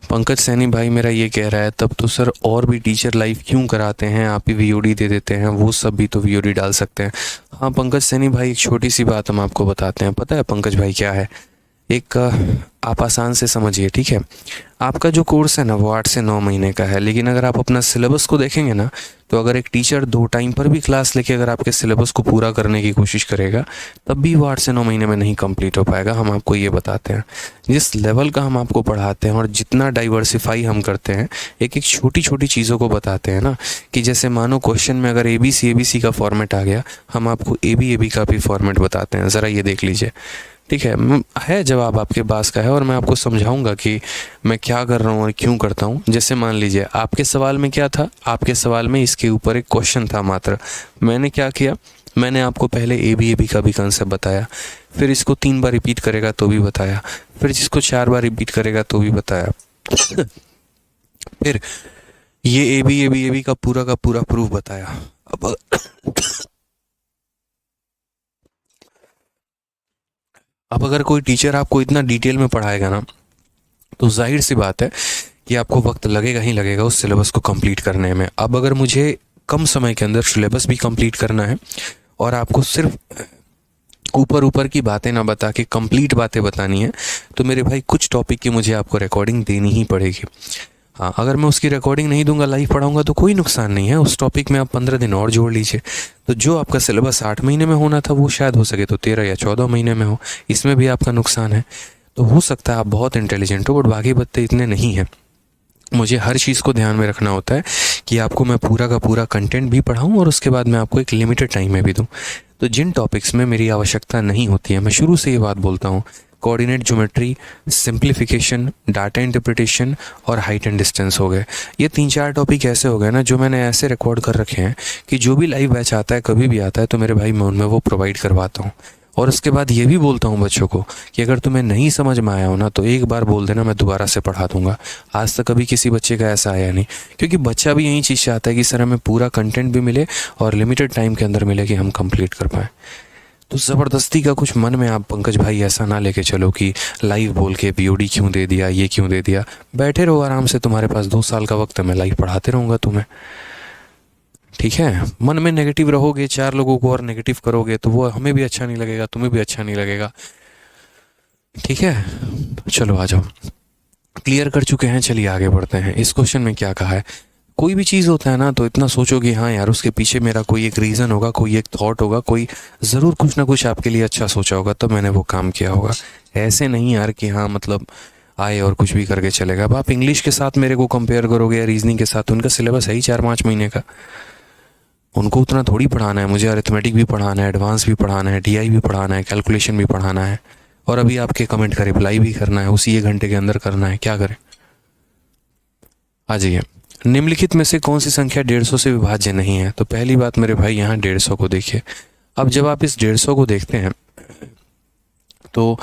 पंकज सैनी भाई मेरा ये कह रहा है, तब तो सर और भी टीचर लाइव क्यों कराते हैं, आप ही वीओडी दे देते हैं, वो सब भी तो वीओडी डाल सकते हैं। हाँ पंकज सैनी भाई, एक छोटी सी बात हम आपको बताते हैं। पता है पंकज भाई क्या है? एक आप आसान से समझिए, ठीक है। आपका जो कोर्स है ना वो 8 से 9 महीने का है, लेकिन अगर आप अपना सिलेबस को देखेंगे ना, तो अगर एक टीचर 2 टाइम पर भी क्लास लेके अगर आपके सिलेबस को पूरा करने की कोशिश करेगा, तब भी वो 8 से 9 महीने में नहीं कंप्लीट हो पाएगा। हम आपको ये बताते हैं, जिस लेवल का हम आपको पढ़ाते हैं और जितना डाइवर्सिफाई हम करते हैं, एक एक छोटी छोटी चीज़ों को बताते हैं ना, कि जैसे मानो क्वेश्चन में अगर ABC का फॉर्मेट आ गया, हम आपको AB का भी फॉर्मेट बताते हैं। ज़रा ये देख लीजिए, ठीक है जवाब आपके पास का है, और मैं आपको समझाऊंगा कि मैं क्या कर रहा हूँ और क्यों करता हूँ। जैसे मान लीजिए आपके सवाल में क्या था, आपके सवाल में इसके ऊपर एक क्वेश्चन था मात्र। मैंने क्या किया, मैंने आपको पहले AB का भी कंसेप्ट बताया, फिर इसको 3 बार रिपीट करेगा तो भी बताया, फिर इसको 4 बार रिपीट करेगा तो भी बताया फिर ये AB का पूरा प्रूफ बताया। अब अगर कोई टीचर आपको इतना डिटेल में पढ़ाएगा ना, तो जाहिर सी बात है कि आपको वक्त लगेगा ही लगेगा उस सिलेबस को कंप्लीट करने में। अब अगर मुझे कम समय के अंदर सिलेबस भी कंप्लीट करना है और आपको सिर्फ ऊपर ऊपर की बातें ना बता के कंप्लीट बातें बतानी है, तो मेरे भाई कुछ टॉपिक की मुझे आपको रिकॉर्डिंग देनी ही पड़ेगी। हाँ, अगर मैं उसकी रिकॉर्डिंग नहीं दूंगा, लाइव पढ़ाऊंगा, तो कोई नुकसान नहीं है। उस टॉपिक में आप 15 दिन और जोड़ लीजिए, तो जो आपका सिलेबस 8 महीने में होना था वो शायद हो सके तो 13 या 14 महीने में हो। इसमें भी आपका नुकसान है। तो हो सकता है आप बहुत इंटेलिजेंट हो, बट बाकी बच्चे इतने नहीं हैं। मुझे हर चीज़ को ध्यान में रखना होता है कि आपको मैं पूरा का पूरा कंटेंट भी पढ़ाऊँ और उसके बाद मैं आपको एक लिमिटेड टाइम में भी दूँ। तो जिन टॉपिक्स में मेरी आवश्यकता नहीं होती है, मैं शुरू से ये बात बोलता हूँ, coordinate geometry, simplification, data interpretation और हाइट एंड डिस्टेंस हो गए। ये 3-4 टॉपिक ऐसे हो गए ना जो मैंने ऐसे रिकॉर्ड कर रखे हैं कि जो भी लाइव बैच आता है, कभी भी आता है, तो मेरे भाई मैं उनमें वो प्रोवाइड करवाता हूँ। और उसके बाद ये भी बोलता हूँ बच्चों को कि अगर तुम्हें नहीं समझ में आया हो ना, तो एक बार बोल देना, मैं दोबारा से पढ़ा दूंगा। आज तक कभी किसी बच्चे का ऐसा आया नहीं, क्योंकि बच्चा भी यही चीज़ चाहता है कि सर हमें पूरा कंटेंट भी मिले और लिमिटेड टाइम के अंदर मिले कि हम कंप्लीट कर पाएँ। तो ज़बरदस्ती का कुछ मन में आप पंकज भाई ऐसा ना लेके चलो कि लाइव बोल के बीओडी क्यों दे दिया, ये क्यों दे दिया। बैठे रहो आराम से, तुम्हारे पास 2 साल का वक्त है, मैं लाइव पढ़ाते रहूँगा तुम्हें, ठीक है। मन में नेगेटिव रहोगे, 4 लोगों को और नेगेटिव करोगे, तो वो हमें भी अच्छा नहीं लगेगा, तुम्हें भी अच्छा नहीं लगेगा, ठीक है। चलो आ जाओ, क्लियर कर चुके हैं, चलिए आगे बढ़ते हैं। इस क्वेश्चन में क्या कहा है, कोई भी चीज़ होता है ना तो इतना सोचो कि हाँ यार, उसके पीछे मेरा कोई एक रीज़न होगा, कोई एक थॉट होगा, कोई ज़रूर कुछ ना कुछ आपके लिए अच्छा सोचा होगा, तब मैंने वो काम किया होगा। ऐसे नहीं यार कि हाँ मतलब आए और कुछ भी करके चलेगा। अब आप इंग्लिश के साथ मेरे को कंपेयर करोगे या रीजनिंग के साथ, उनका सिलेबस है ही 4-5 महीने का, उनको उतना थोड़ी पढ़ाना है। मुझे अरिथमेटिक भी पढ़ाना है, एडवांस भी पढ़ाना है, टीआई भी पढ़ाना है, कैलकुलेशन भी पढ़ाना है, और अभी आपके कमेंट का रिप्लाई भी करना है, उसी 1 घंटे के अंदर करना है। क्या करें, आ जाइए। निम्नलिखित में से कौन सी संख्या 150 से विभाज्य नहीं है? तो पहली बात मेरे भाई, यहाँ 150 को देखिए। अब जब आप इस 150 को देखते हैं तो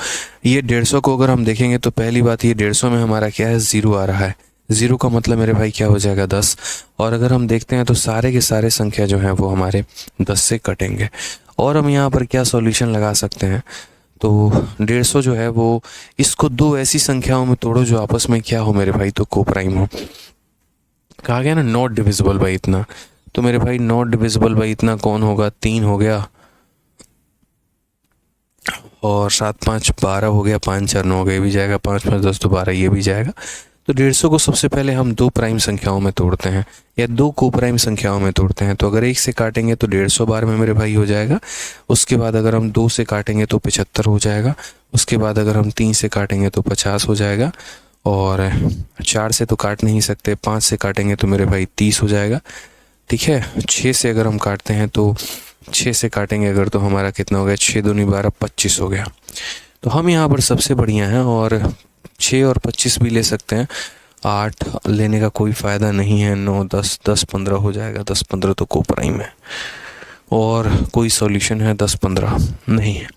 ये 150 को अगर हम देखेंगे तो पहली बात, ये 150 में हमारा क्या है, 0 आ रहा है। 0 का मतलब मेरे भाई क्या हो जाएगा, 10। और अगर हम देखते हैं तो सारे के सारे संख्या जो है वो हमारे 10 से कटेंगे। और हम यहाँ पर क्या सॉल्यूशन लगा सकते हैं, तो 150 जो है वो, इसको 2 ऐसी संख्याओं में तोड़ो जो आपस में क्या हो मेरे भाई, तो कोप्राइम हो। कहा गया ना नॉट डिविजिबल बाई इतना, तो मेरे भाई नॉट डिविजिबल बाई इतना कौन होगा, 3 हो गया, और 7-5 12 हो गया, 5-4 9 हो गया, ये भी जाएगा, 5-5 10 तो 12, ये भी जाएगा। तो 150 को सबसे पहले हम 2 प्राइम संख्याओं में तोड़ते हैं या 2 कोप्राइम संख्याओं में तोड़ते हैं। तो अगर 1 से काटेंगे तो 150 बार में मेरे भाई हो जाएगा। उसके बाद अगर हम 2 से काटेंगे तो 75 हो जाएगा। उसके बाद अगर हम 3 से काटेंगे तो 50 हो जाएगा। और 4 से तो काट नहीं सकते, 5 से काटेंगे तो मेरे भाई 30 हो जाएगा, ठीक है। 6 से अगर हम काटते हैं तो 6 से काटेंगे अगर, तो हमारा कितना हो गया, 6 दूनी 12, 25 हो गया। तो हम यहाँ पर सबसे बढ़िया हैं, और 6 और 25 भी ले सकते हैं, 8 लेने का कोई फ़ायदा नहीं है, 9 10 10 15 हो जाएगा। 10 15 तो कोप्राइम है, और कोई सॉल्यूशन है 10 15 नहीं है।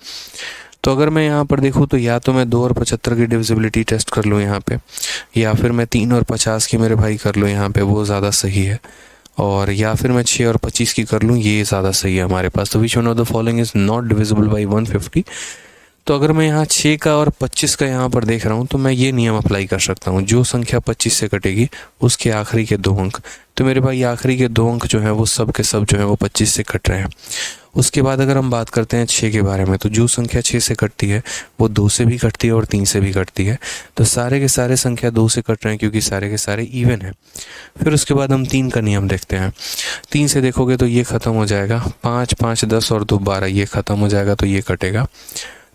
तो अगर मैं यहाँ पर देखूँ तो या तो मैं 2 और 75 की डिविजिबिलिटी टेस्ट कर लूँ यहाँ पे, या फिर मैं 3 और 50 की मेरे भाई कर लूँ यहाँ पे, वो ज़्यादा सही है। और या फिर मैं 6 और 25 की कर लूँ, ये ज़्यादा सही है हमारे पास। तो which one of the following is not divisible by 150। तो अगर मैं यहाँ 6 का और 25 का यहाँ पर देख रहा हूँ, तो मैं ये नियम अप्लाई कर सकता हूँ, जो संख्या 25 से कटेगी उसके आखिरी के 2 अंक, तो मेरे भाई आखिरी के 2 अंक जो है वो सब के सब जो है वो 25 से कट रहे हैं। उसके बाद अगर हम बात करते हैं 6 के बारे में, तो जो संख्या 6 से कटती है वो 2 से भी कटती है और 3 से भी कटती है। तो सारे के सारे संख्या 2 से कट रहे हैं क्योंकि सारे के सारे इवन है। फिर उसके बाद हम 3 का नियम देखते हैं। 3 से देखोगे तो ये ख़त्म हो जाएगा, 5 5 10 और 2 12, ये ख़त्म हो जाएगा, तो ये कटेगा।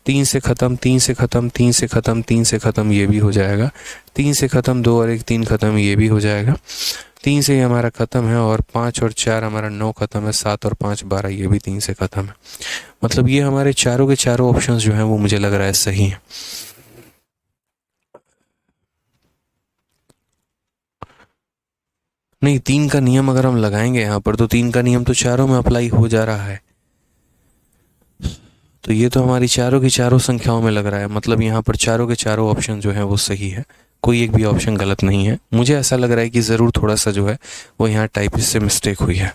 3 से ख़त्म, 3 से ख़त्म, 3 से ख़त्म, 3 से ख़त्म, ये भी हो जाएगा। 3 से ख़त्म, 2 और 1 3 ख़त्म, ये भी हो जाएगा। 3 से ही हमारा ख़त्म है, और 5 और 4 हमारा 9 ख़त्म है, 7 और 5 12, ये भी 3 से ख़त्म है। मतलब ये हमारे चारों के चारों ऑप्शंस जो हैं वो मुझे लग रहा है सही है। नहीं, 3 का नियम अगर हम लगाएंगे यहाँ पर, तो 3 का नियम तो चारों में अप्लाई हो जा रहा है। तो ये तो हमारी चारों की चारों संख्याओं में लग रहा है, मतलब यहाँ पर चारों के चारों ऑप्शन जो है वो सही है, कोई एक भी ऑप्शन गलत नहीं है। मुझे ऐसा लग रहा है कि ज़रूर थोड़ा सा जो है वो यहाँ टाइपिस्ट से मिस्टेक हुई है।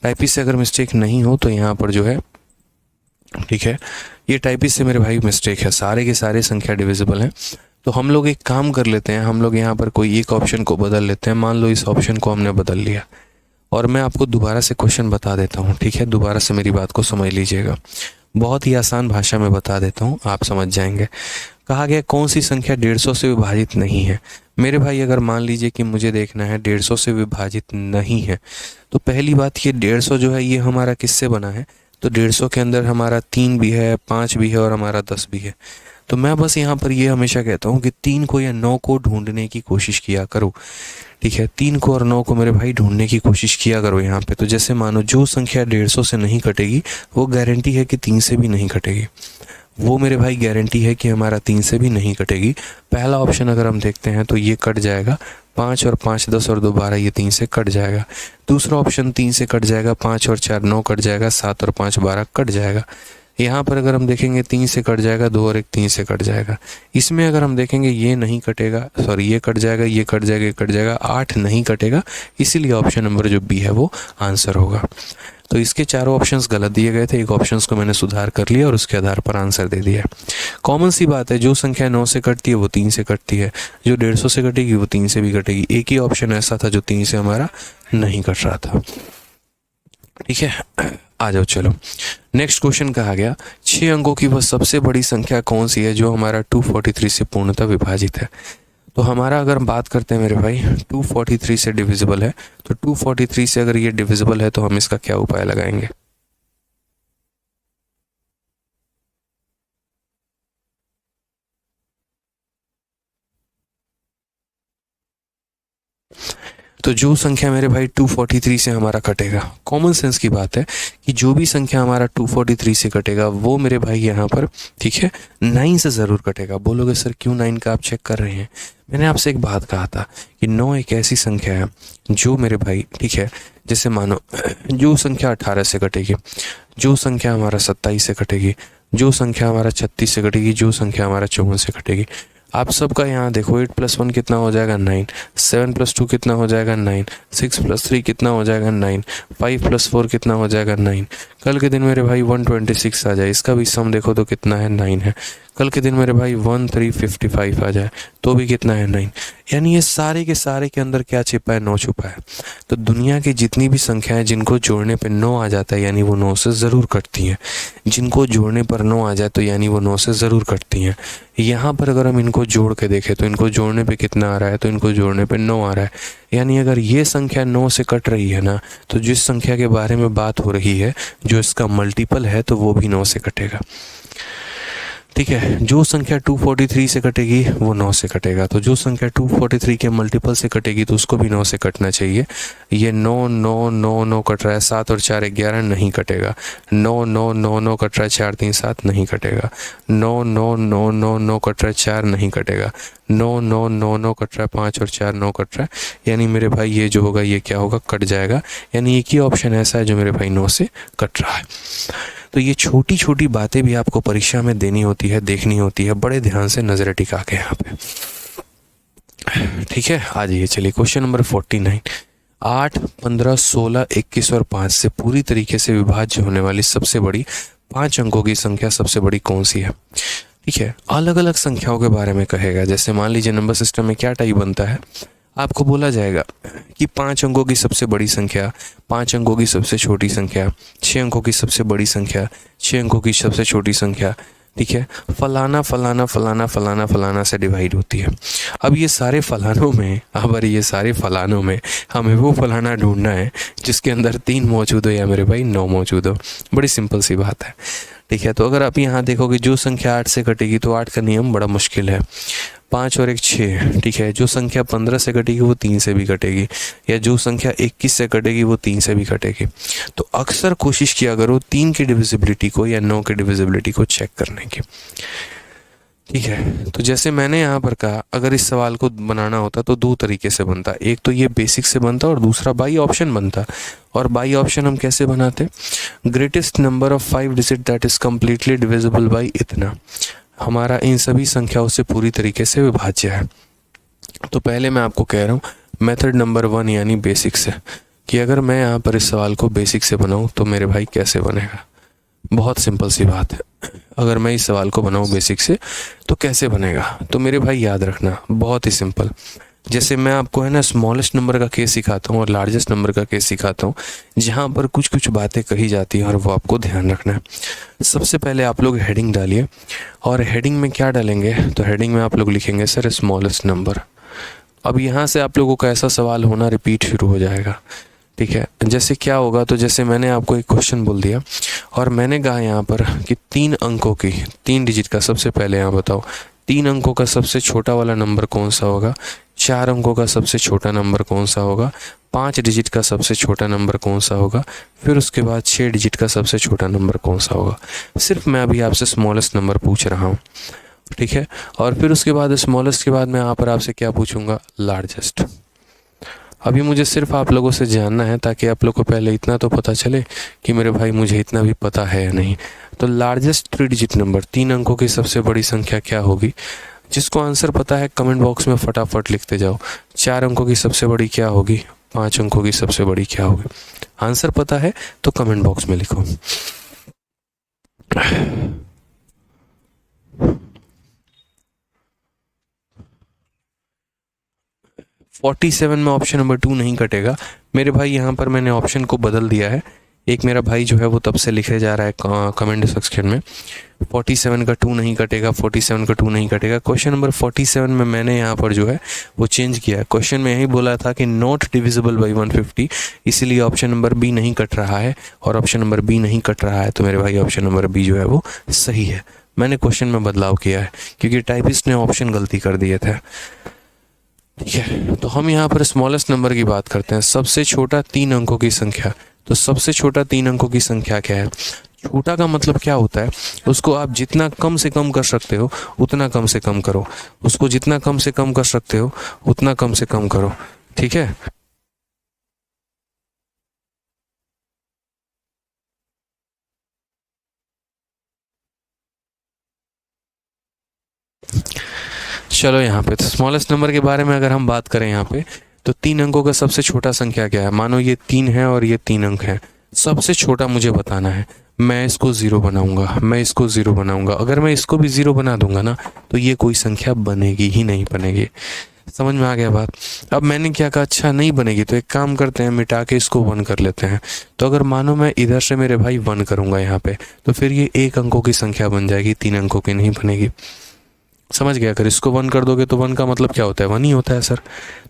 टाइपिस्ट से अगर मिस्टेक नहीं हो तो यहाँ पर जो है, ठीक है, ये टाइपिस्ट से मेरे भाई मिस्टेक है, सारे के सारे संख्या डिविजिबल हैं। तो हम लोग एक काम कर लेते हैं, हम लोग यहाँ पर कोई एक ऑप्शन को बदल लेते हैं। मान लो इस ऑप्शन को हमने बदल लिया, और मैं आपको दोबारा से क्वेश्चन बता देता हूँ, ठीक है, दोबारा से मेरी बात को समझ लीजिएगा, बहुत ही आसान भाषा में बता देता हूँ, आप समझ जाएंगे। कहा गया कौन सी संख्या 150 से विभाजित नहीं है। मेरे भाई अगर मान लीजिए कि मुझे देखना है 150 से विभाजित नहीं है, तो पहली बात ये 150 जो है ये हमारा किससे बना है, तो 150 के अंदर हमारा 3 भी है, 5 भी है और हमारा 10 भी है। तो मैं बस यहाँ पर ये हमेशा कहता हूँ कि 3 को या 9 को ढूंढने की कोशिश किया करो, ठीक है, 3 को और 9 को मेरे भाई ढूंढने की कोशिश किया करो यहाँ पे। तो जैसे मानो जो संख्या 150 से नहीं कटेगी वो गारंटी है कि 3 से भी नहीं कटेगी, वो मेरे भाई गारंटी है कि हमारा 3 से भी नहीं कटेगी। पहला ऑप्शन अगर हम देखते हैं तो ये कट जाएगा, 5 और 5 10 और 2 12, ये 3 से कट जाएगा। दूसरा ऑप्शन 3 से कट जाएगा, 5 और 4 9 कट जाएगा, 7 और 5 12 कट जाएगा। यहाँ पर अगर हम देखेंगे 3 से कट जाएगा, 2 और 1 3 से कट जाएगा। इसमें अगर हम देखेंगे ये नहीं कटेगा, सॉरी ये कट जाएगा, ये कट जाएगा, ये कट जाएगा, 8 नहीं कटेगा, इसीलिए ऑप्शन नंबर जो बी है वो आंसर होगा। तो इसके चारों ऑप्शंस गलत दिए गए थे, एक ऑप्शंस को मैंने सुधार कर लिया और उसके आधार पर आंसर दे दिया। कॉमन सी बात है, जो संख्या 9 से कटती है वो 3 से कटती है, जो 150 से कटेगी वो 3 से भी कटेगी। एक ही ऑप्शन ऐसा था जो 3 से हमारा नहीं कट रहा था, ठीक है। आ जाओ चलो, नेक्स्ट क्वेश्चन कहा गया 6 अंकों की वह सबसे बड़ी संख्या कौन सी है जो हमारा 243 से पूर्णतः विभाजित है। तो हमारा अगर हम बात करते हैं मेरे भाई 243 से डिविजिबल है, तो 243 से अगर ये डिविजिबल है तो हम इसका क्या उपाय लगाएंगे। तो जो संख्या मेरे भाई 243 से हमारा कटेगा, कॉमन सेंस की बात है कि जो भी संख्या हमारा 243 से कटेगा वो मेरे भाई यहाँ पर, ठीक है, 9 से ज़रूर कटेगा। बोलोगे सर क्यों 9 का आप चेक कर रहे हैं, मैंने आपसे एक बात कहा था कि 9 एक ऐसी संख्या है जो मेरे भाई, ठीक है, जैसे मानो जो संख्या 18 से कटेगी, जो संख्या हमारा 27 से कटेगी, जो संख्या हमारा 36 से कटेगी, जो संख्या हमारा 54 से कटेगी, आप सबका यहाँ देखो 8 + 1 कितना हो जाएगा 9, 7 + 2 कितना हो जाएगा 9, 6 + 3 कितना हो जाएगा 9, 5 + 4 कितना हो जाएगा 9। कल के दिन मेरे भाई 126 आ जाए, इसका भी सम देखो तो कितना है 9 है। कल के दिन मेरे भाई 1355 आ जाए तो भी कितना है 9। यानी ये सारे के सारे के अंदर क्या छिपा है, 9 छुपा है। तो दुनिया की जितनी भी संख्याएं जिनको जोड़ने पे 9 आ जाता है यानी वो 9 से ज़रूर कटती हैं, जिनको जोड़ने पर 9 आ जाए तो यानी वो 9 से ज़रूर कटती हैं। यहाँ पर अगर हम इनको जोड़ के देखें तो इनको जोड़ने पे कितना आ रहा है, तो इनको जोड़ने पे 9 आ रहा है। यानी अगर ये संख्या 9 से कट रही है ना, तो जिस संख्या के बारे में बात हो रही है जो इसका मल्टीपल है तो वो भी 9 से कटेगा, ठीक है। जो संख्या 243 से कटेगी वो 9 से कटेगा, तो जो संख्या 243 के मल्टीपल से कटेगी तो उसको भी 9 से कटना चाहिए। ये 9 9 9 9 कट रहा है, 7 और 4 11 नहीं कटेगा, 9 9 9 9 कट रहा है, 4 3 7 नहीं कटेगा, 9 9 9 9 9 कट रहा है, 4 नहीं कटेगा, 9 9 9 9 कट रहा है, 5 और 4 9 कट रहा है। यानी मेरे भाई ये जो होगा ये क्या होगा, कट जाएगा। यानी एक ही ऑप्शन ऐसा है जो मेरे भाई 9 से कट रहा है। तो ये छोटी छोटी बातें भी आपको परीक्षा में देनी होती है, देखनी होती है, बड़े ध्यान से नजरें टिका के यहाँ पे, ठीक है। आ जाइए चलिए क्वेश्चन नंबर 49। 8 15 16 21 और 5 से पूरी तरीके से विभाज्य होने वाली सबसे बड़ी 5 अंकों की संख्या सबसे बड़ी कौन सी है, ठीक है। अलग अलग संख्याओं के बारे में कहेगा, जैसे मान लीजिए नंबर सिस्टम में क्या टाइप बनता है, आपको बोला जाएगा कि 5 अंकों की सबसे बड़ी संख्या, 5 अंकों की सबसे छोटी संख्या, 6 अंकों की सबसे बड़ी संख्या, 6 अंकों की सबसे छोटी संख्या, ठीक है, फलाना फलाना फलाना फलाना फलाना से डिवाइड होती है। अब ये सारे फलानों में हमें वो फलाना ढूंढना है जिसके अंदर 3 मौजूद हो या मेरे भाई 9 मौजूद हो। बड़ी सिंपल सी बात है, ठीक है। तो अगर आप यहाँ देखोगे जो संख्या 8 से कटेगी तो 8 का नियम बड़ा मुश्किल है, 5 और 1 6, ठीक है। जो संख्या 15 से कटेगी वो 3 से भी कटेगी, या जो संख्या 21 से कटेगी वो 3 से भी कटेगी। तो अक्सर कोशिश किया करो 3 की डिविजिबिलिटी को या 9 की डिविजिबिलिटी को चेक करने की, ठीक है। तो जैसे मैंने यहाँ पर कहा, अगर इस सवाल को बनाना होता तो 2 तरीके से बनता, एक तो ये बेसिक से बनता और दूसरा बाई ऑप्शन बनता। और बाई ऑप्शन हम कैसे बनाते, greatest number of 5 digit that is completely divisible by इतना, हमारा इन सभी संख्याओं से पूरी तरीके से विभाज्य है। तो पहले मैं आपको कह रहा हूँ मेथड नंबर 1 यानी बेसिक से, कि अगर मैं यहाँ पर इस सवाल को बेसिक से बनाऊँ तो मेरे भाई कैसे बनेगा। बहुत सिंपल सी बात है, अगर मैं इस सवाल को बनाऊँ बेसिक से तो कैसे बनेगा। तो मेरे भाई याद रखना बहुत ही सिंपल, जैसे मैं आपको है ना स्मॉलेस्ट नंबर का केस सिखाता हूँ और लार्जेस्ट नंबर का केस सिखाता हूँ, जहाँ पर कुछ कुछ बातें कही जाती हैं और वो आपको ध्यान रखना है। सबसे पहले आप लोग हेडिंग डालिए, और हेडिंग में क्या डालेंगे, तो हेडिंग में आप लोग लिखेंगे सर स्मॉलेस्ट नंबर। अब यहाँ से आप लोगों का ऐसा सवाल होना रिपीट शुरू हो जाएगा, ठीक है। जैसे क्या होगा, तो जैसे मैंने आपको एक क्वेश्चन बोल दिया और मैंने कहा यहाँ पर कि 3 अंकों की 3 डिजिट का, सबसे पहले यहाँ बताओ 3 अंकों का सबसे छोटा वाला नंबर कौन सा होगा, 4 अंकों का सबसे छोटा नंबर कौन सा होगा, 5 डिजिट का सबसे छोटा नंबर कौन सा होगा, फिर उसके बाद 6 डिजिट का सबसे छोटा नंबर कौन सा होगा। सिर्फ मैं अभी आपसे स्मॉलेस्ट नंबर पूछ रहा हूँ, ठीक है। और फिर उसके बाद स्मॉलेस्ट के बाद मैं यहाँ पर आपसे क्या पूछूंगा, लार्जेस्ट। अभी मुझे सिर्फ आप लोगों से जानना है, ताकि आप लोग को पहले इतना तो पता चले कि मेरे भाई मुझे इतना भी पता है या नहीं। तो लार्जेस्ट 3 डिजिट नंबर, 3 अंकों की सबसे बड़ी संख्या क्या होगी। जिसको आंसर पता है कमेंट बॉक्स में फटाफट लिखते जाओ। 4 अंकों की सबसे बड़ी क्या होगी, 5 अंकों की सबसे बड़ी क्या होगी। आंसर पता है तो कमेंट बॉक्स में लिखो। 47 में ऑप्शन नंबर 2 नहीं कटेगा मेरे भाई। यहाँ पर मैंने ऑप्शन को बदल दिया है। एक मेरा भाई जो है वो तब से लिखे जा रहा है कमेंट सेक्शन में 47 का 2 नहीं कटेगा, 47 का 2 नहीं कटेगा। क्वेश्चन नंबर 47 में मैंने यहाँ पर जो है वो चेंज किया है। क्वेश्चन में यही बोला था कि नॉट डिविजिबल बाई 150, इसीलिए ऑप्शन नंबर बी नहीं कट रहा है, और ऑप्शन नंबर बी नहीं कट रहा है तो मेरे भाई ऑप्शन नंबर बी जो है वो सही है। मैंने क्वेश्चन में बदलाव किया है क्योंकि टाइपिस्ट ने ऑप्शन गलती कर दिए थे, ठीक है। तो हम यहाँ पर स्मॉलेस्ट नंबर की बात करते हैं, सबसे छोटा 3 अंकों की संख्या। तो सबसे छोटा 3 अंकों की संख्या क्या है। छोटा का मतलब क्या होता है, उसको आप जितना कम से कम कर सकते हो उतना कम से कम करो, उसको जितना कम से कम कर सकते हो उतना कम से कम करो, ठीक है। चलो यहाँ पे तो स्मॉलेस्ट नंबर के बारे में अगर हम बात करें यहाँ पे, तो 3 अंकों का सबसे छोटा संख्या क्या है। मानो ये 3 है और ये 3 अंक है, सबसे छोटा मुझे बताना है। मैं इसको 0 बनाऊंगा, मैं इसको 0 बनाऊंगा। अगर मैं इसको भी 0 बना दूंगा ना, तो ये कोई संख्या बनेगी ही नहीं बनेगी। समझ में आ गया बात। अब मैंने क्या कहा, अच्छा नहीं बनेगी तो एक काम करते हैं, मिटा के इसको 1 कर लेते हैं। तो अगर मानो मैं इधर से मेरे भाई 1 करूंगा यहाँ पे, तो फिर ये 1 अंकों की संख्या बन जाएगी, 3 अंकों की नहीं बनेगी। समझ गया। अगर इसको 1 कर दोगे तो 1 का मतलब क्या होता है, 1 ही होता है सर।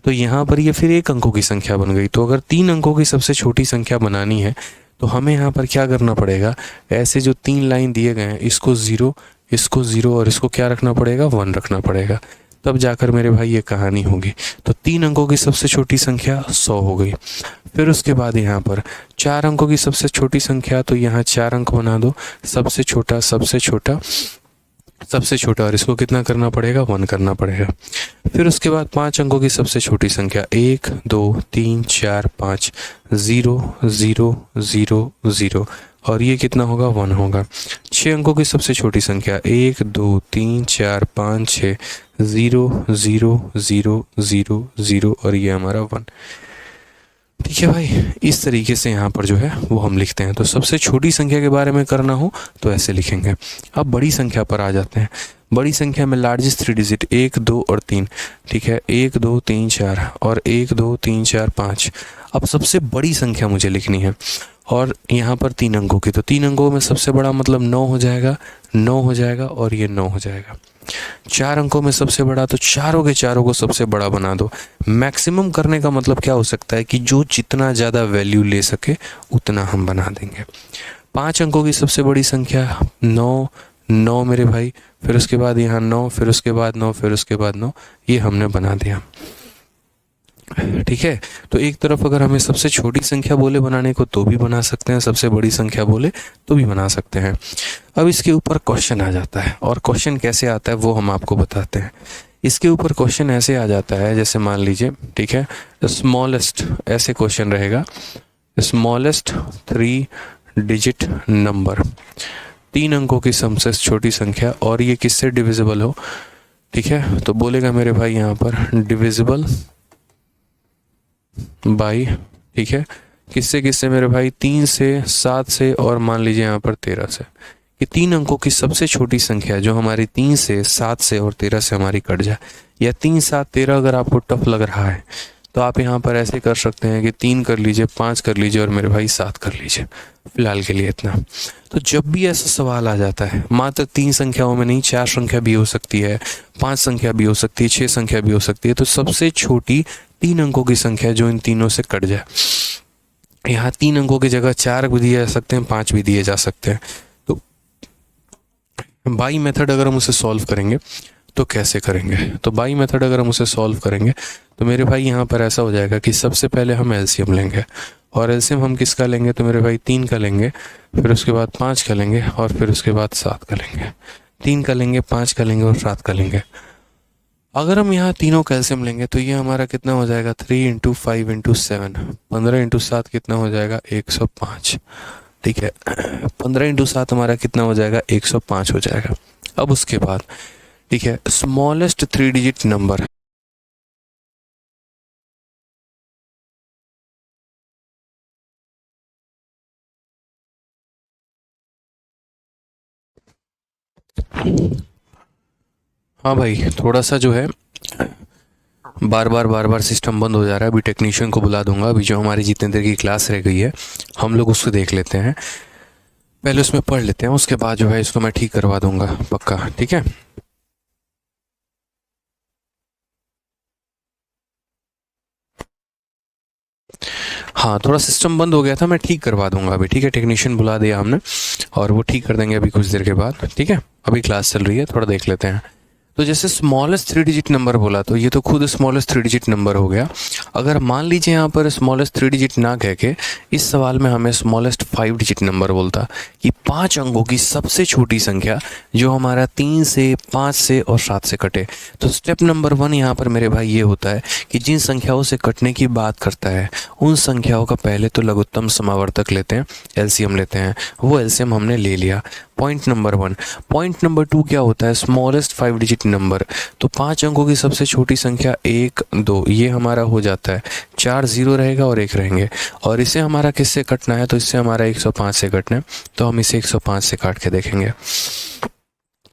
तो यहाँ पर ये फिर 1 अंकों की संख्या बन गई। तो अगर 3 अंकों की सबसे छोटी संख्या बनानी है तो हमें यहाँ पर क्या करना पड़ेगा, ऐसे जो 3 लाइन दिए गए हैं इसको 0, इसको 0 और इसको क्या रखना पड़ेगा, 1 रखना पड़ेगा। तब जाकर मेरे भाई ये कहानी होगी। तो 3 अंकों की सबसे छोटी संख्या 100 हो गई। फिर उसके बाद यहाँ पर 4 अंकों की सबसे छोटी संख्या, तो यहाँ 4 अंक बना दो, सबसे छोटा सबसे छोटा सबसे छोटा, और इसको कितना करना पड़ेगा, 1 करना पड़ेगा। फिर उसके बाद 5 अंकों की सबसे छोटी संख्या 1 2 3 4 5, 0 0 0 0, और ये कितना होगा, 1 होगा। 6 अंकों की सबसे छोटी संख्या 1 2 3 4 5 6, 0 0 0 0 0, और ये हमारा 1, ठीक है भाई। इस तरीके से यहाँ पर जो है वो हम लिखते हैं। तो सबसे छोटी संख्या के बारे में करना हो तो ऐसे लिखेंगे। अब बड़ी संख्या पर आ जाते हैं। बड़ी संख्या में लार्जेस्ट 3 डिजिट 1 2 और 3, ठीक है, 1 2 3 4 और 1 2 3 4 5। अब सबसे बड़ी संख्या मुझे लिखनी है, और यहाँ पर 3 अंकों की। तो 3 अंकों में सबसे बड़ा मतलब 9 हो जाएगा, 9 हो जाएगा और ये 9 हो जाएगा। 4 अंकों में सबसे बड़ा, तो चारों के चारों को सबसे बड़ा बना दो। मैक्सिमम करने का मतलब क्या हो सकता है कि जो जितना ज़्यादा वैल्यू ले सके उतना हम बना देंगे। 5 अंकों की सबसे बड़ी संख्या 9, 9 मेरे भाई, फिर उसके बाद यहाँ 9, फिर उसके बाद 9, फिर उसके बाद 9, ये हमने बना दिया, ठीक है। तो एक तरफ अगर हमें सबसे छोटी संख्या बोले बनाने को तो भी बना सकते हैं, सबसे बड़ी संख्या बोले तो भी बना सकते हैं। अब इसके ऊपर क्वेश्चन आ जाता है, और क्वेश्चन कैसे आता है वो हम आपको बताते हैं। इसके ऊपर क्वेश्चन ऐसे आ जाता है, जैसे मान लीजिए, ठीक है, स्मॉलेस्ट, ऐसे क्वेश्चन रहेगा, स्मॉलेस्ट 3 डिजिट नंबर, 3 अंकों की सबसे छोटी संख्या, और ये किससे डिविजिबल हो, ठीक है। तो बोलेगा मेरे भाई यहाँ पर डिविजिबल बाई, ठीक है, किससे किससे मेरे भाई, 3 से, 7 से, और मान लीजिए यहाँ पर 13 से। कि 3 अंकों की सबसे छोटी संख्या जो हमारी 3 से, 7 से और 13 से हमारी कट जाए, या 3, 7, 13 अगर आपको टफ लग रहा है तो आप यहाँ पर ऐसे कर सकते हैं कि 3 कर लीजिए, 5 कर लीजिए और मेरे भाई 7 कर लीजिए, फिलहाल के लिए इतना। तो जब भी ऐसा सवाल आ जाता है, मात्र 3 संख्याओं में नहीं, 4 संख्या भी हो सकती है, 5 संख्या भी हो सकती है, 6 संख्या भी हो सकती है, तो सबसे छोटी 3 अंकों की संख्या जो इन तीनों से कट जाए। यहाँ 3 अंकों की जगह 4 भी दिए जा सकते हैं, 5 भी दिए जा सकते हैं। तो बाई मेथड अगर हम उसे सॉल्व करेंगे तो कैसे करेंगे? तो बाई मेथड अगर हम उसे सॉल्व करेंगे तो मेरे भाई यहाँ पर ऐसा हो जाएगा कि सबसे पहले हम एलसीएम लेंगे, और एलसीएम हम किसका लेंगे? तो मेरे भाई 3 का लेंगे, फिर उसके बाद 5 का लेंगे और फिर उसके बाद 7 का लेंगे। 3 का लेंगे, 5 का लेंगे और 7 का लेंगे। अगर हम यहाँ तीनों का एलसीएम लेंगे तो ये हमारा कितना हो जाएगा? 3 इंटू 5 इंटू 7, 15 इंटू 7 कितना हो जाएगा? 105। ठीक है, 15 इंटू 7 हमारा कितना हो जाएगा? 105 हो जाएगा। अब उसके बाद ठीक है, स्मॉलेस्ट 3 डिजिट नंबर, हाँ भाई थोड़ा सा जो है बार बार सिस्टम बंद हो जा रहा है। अभी टेक्नीशियन को बुला दूंगा। अभी जो हमारी जितेंद्र की क्लास रह गई है हम लोग उसको देख लेते हैं, पहले उसमें पढ़ लेते हैं, उसके बाद जो है इसको मैं ठीक करवा दूंगा पक्का। ठीक है, हाँ थोड़ा सिस्टम बंद हो गया था, मैं ठीक करवा दूंगा अभी। ठीक है, टेक्नीशियन बुला दिया हमने और वो ठीक कर देंगे अभी कुछ देर के बाद। ठीक है, अभी क्लास चल रही है, थोड़ा देख लेते हैं। तो जैसे स्मॉलेस्ट 3 डिजिट नंबर बोला तो ये तो खुद स्मॉलेस्ट 3 डिजिट नंबर हो गया। अगर मान लीजिए यहाँ पर स्मॉलेस्ट 3 डिजिट ना कह के इस सवाल में हमें स्मॉलेस्ट 5 डिजिट नंबर बोलता, कि 5 अंकों की सबसे छोटी संख्या जो हमारा 3 से, 5 से और 7 से कटे। तो स्टेप नंबर 1 यहाँ पर मेरे भाई ये होता है कि जिन संख्याओं से कटने की बात करता है उन संख्याओं का पहले तो लघुत्तम समावर्तक लेते हैं, एलसीएम लेते हैं। वो एलसीएम हमने ले लिया, पॉइंट नंबर 1। पॉइंट नंबर 2 क्या होता है? Smallest 5 digit number. तो 5 अंकों की सबसे छोटी संख्या 1, 2 ये हमारा हो जाता है। 4 जीरो रहेगा और 1 रहेंगे, और इसे हमारा किससे कटना है? तो इससे हमारा 105 से कटना है, तो हम इसे 105 से काट के देखेंगे।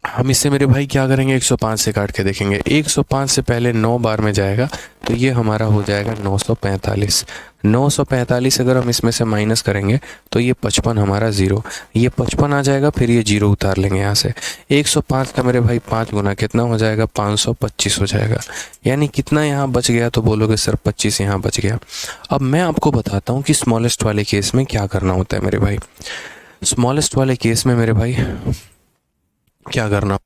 हम इससे मेरे भाई क्या करेंगे? 105 से काट के देखेंगे। 105 से पहले 9 बार में जाएगा तो ये हमारा हो जाएगा 945। 945 अगर हम इसमें से माइनस करेंगे तो ये 55 हमारा ज़ीरो, ये 55 आ जाएगा, फिर ये जीरो उतार लेंगे यहाँ से। 105 का मेरे भाई 5 गुना कितना हो जाएगा? 525 हो जाएगा। यानी कितना यहाँ बच गया? तो बोलोगे सर 25 यहाँ बच गया। अब मैं आपको बताता हूँ कि स्मॉलेस्ट वाले केस में क्या करना होता है मेरे भाई। स्मॉलेस्ट वाले केस में मेरे भाई क्या करना,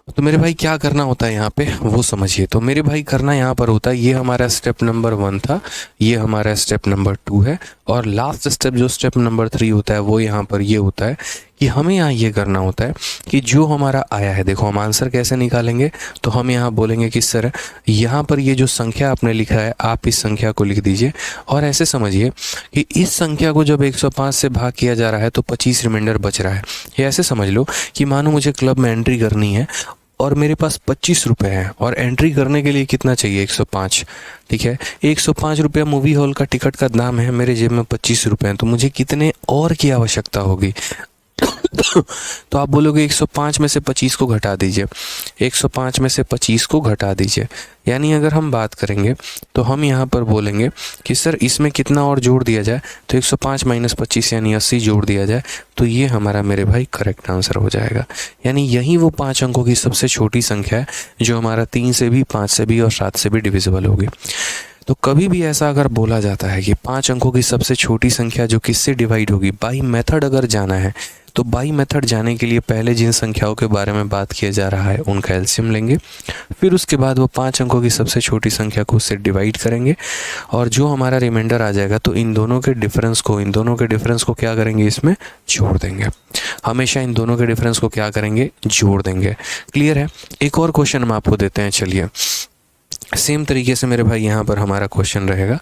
तो मेरे भाई क्या करना होता है यहाँ पे वो समझिए। तो मेरे भाई करना यहाँ पर होता है, ये हमारा स्टेप नंबर 1 था, ये हमारा स्टेप नंबर 2 है, और लास्ट स्टेप जो स्टेप नंबर 3 होता है वो यहाँ पर ये होता है कि हमें यहाँ ये करना होता है कि जो हमारा आया है, देखो हम आंसर कैसे निकालेंगे? तो हम यहाँ बोलेंगे कि सर यहाँ पर ये जो संख्या आपने लिखा है आप इस संख्या को लिख दीजिए, और ऐसे समझिए कि इस संख्या को जब 105 से भाग किया जा रहा है तो 25 रिमाइंडर बच रहा है। ये ऐसे समझ लो कि मानो मुझे क्लब में एंट्री करनी है और मेरे पास 25 रुपये हैं, और एंट्री करने के लिए कितना चाहिए? 105। ठीक है, 105 रुपया मूवी हॉल का टिकट का दाम है, मेरे जेब में 25 रुपये हैं, तो मुझे कितने और की आवश्यकता होगी? तो आप बोलोगे 105 में से 25 को घटा दीजिए, 105 में से 25 को घटा दीजिए। यानी अगर हम बात करेंगे तो हम यहाँ पर बोलेंगे कि सर इसमें कितना और जोड़ दिया जाए? तो 105 माइनस 25 यानी 80 जोड़ दिया जाए, तो ये हमारा मेरे भाई करेक्ट आंसर हो जाएगा। यानी यही वो 5 अंकों की सबसे छोटी संख्या है जो हमारा 3 से भी, 5 से भी और 7 से भी डिविजिबल होगी। तो कभी भी ऐसा अगर बोला जाता है कि 5 अंकों की सबसे छोटी संख्या जो किससे डिवाइड होगी, बाई मेथड अगर जाना है, तो बाई मेथड जाने के लिए पहले जिन संख्याओं के बारे में बात किया जा रहा है उनका एलसीएम लेंगे, फिर उसके बाद वो 5 अंकों की सबसे छोटी संख्या को उससे डिवाइड करेंगे, और जो हमारा रिमाइंडर आ जाएगा तो इन दोनों के डिफरेंस को क्या करेंगे? इसमें जोड़ देंगे। हमेशा इन दोनों के डिफरेंस को क्या करेंगे? जोड़ देंगे। क्लियर है? एक और क्वेश्चन हम आपको देते हैं, चलिए सेम तरीके से मेरे भाई यहाँ पर हमारा क्वेश्चन रहेगा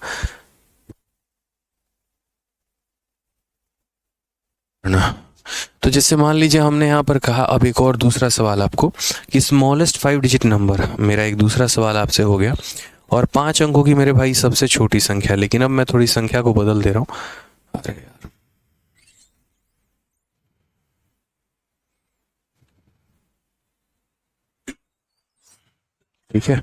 ना। तो जैसे मान लीजिए हमने यहाँ पर कहा, अब एक और दूसरा सवाल आपको कि स्मॉलेस्ट 5 डिजिट नंबर, मेरा एक दूसरा सवाल आपसे हो गया, और 5 अंकों की मेरे भाई सबसे छोटी संख्या। लेकिन अब मैं थोड़ी संख्या को बदल दे रहा हूँ। अरे यार, ठीक है।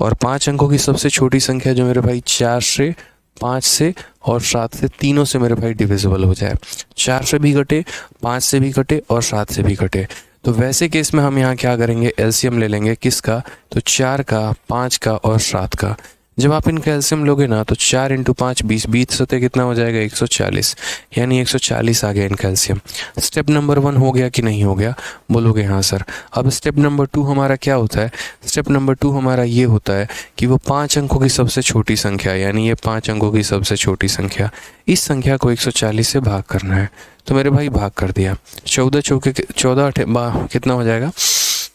और 5 अंकों की सबसे छोटी संख्या जो मेरे भाई 4 से, 5 से और 7 से, तीनों से मेरे भाई डिविजिबल हो जाए। 4 से भी कटे, 5 से भी कटे और 7 से भी कटे। तो वैसे केस में हम यहाँ क्या करेंगे, एलसीएम ले लेंगे। किसका? तो 4 का, 5 का और 7 का। जब आप इनका एलसीएम लोगे ना तो 4 इंटू 5 20, 20 सतह कितना हो जाएगा 140, यानी 140 आ गया इनका एलसीएम। स्टेप नंबर 1 हो गया कि नहीं हो गया? बोलोगे हाँ सर। अब स्टेप नंबर 2 हमारा क्या होता है? स्टेप नंबर 2 हमारा ये होता है कि वो 5 अंकों की सबसे छोटी संख्या, यानी ये 5 अंकों की सबसे छोटी संख्या, इस संख्या को 140 से भाग करना है। तो मेरे भाई भाग कर दिया। 14 चौके 14 कितना हो जाएगा?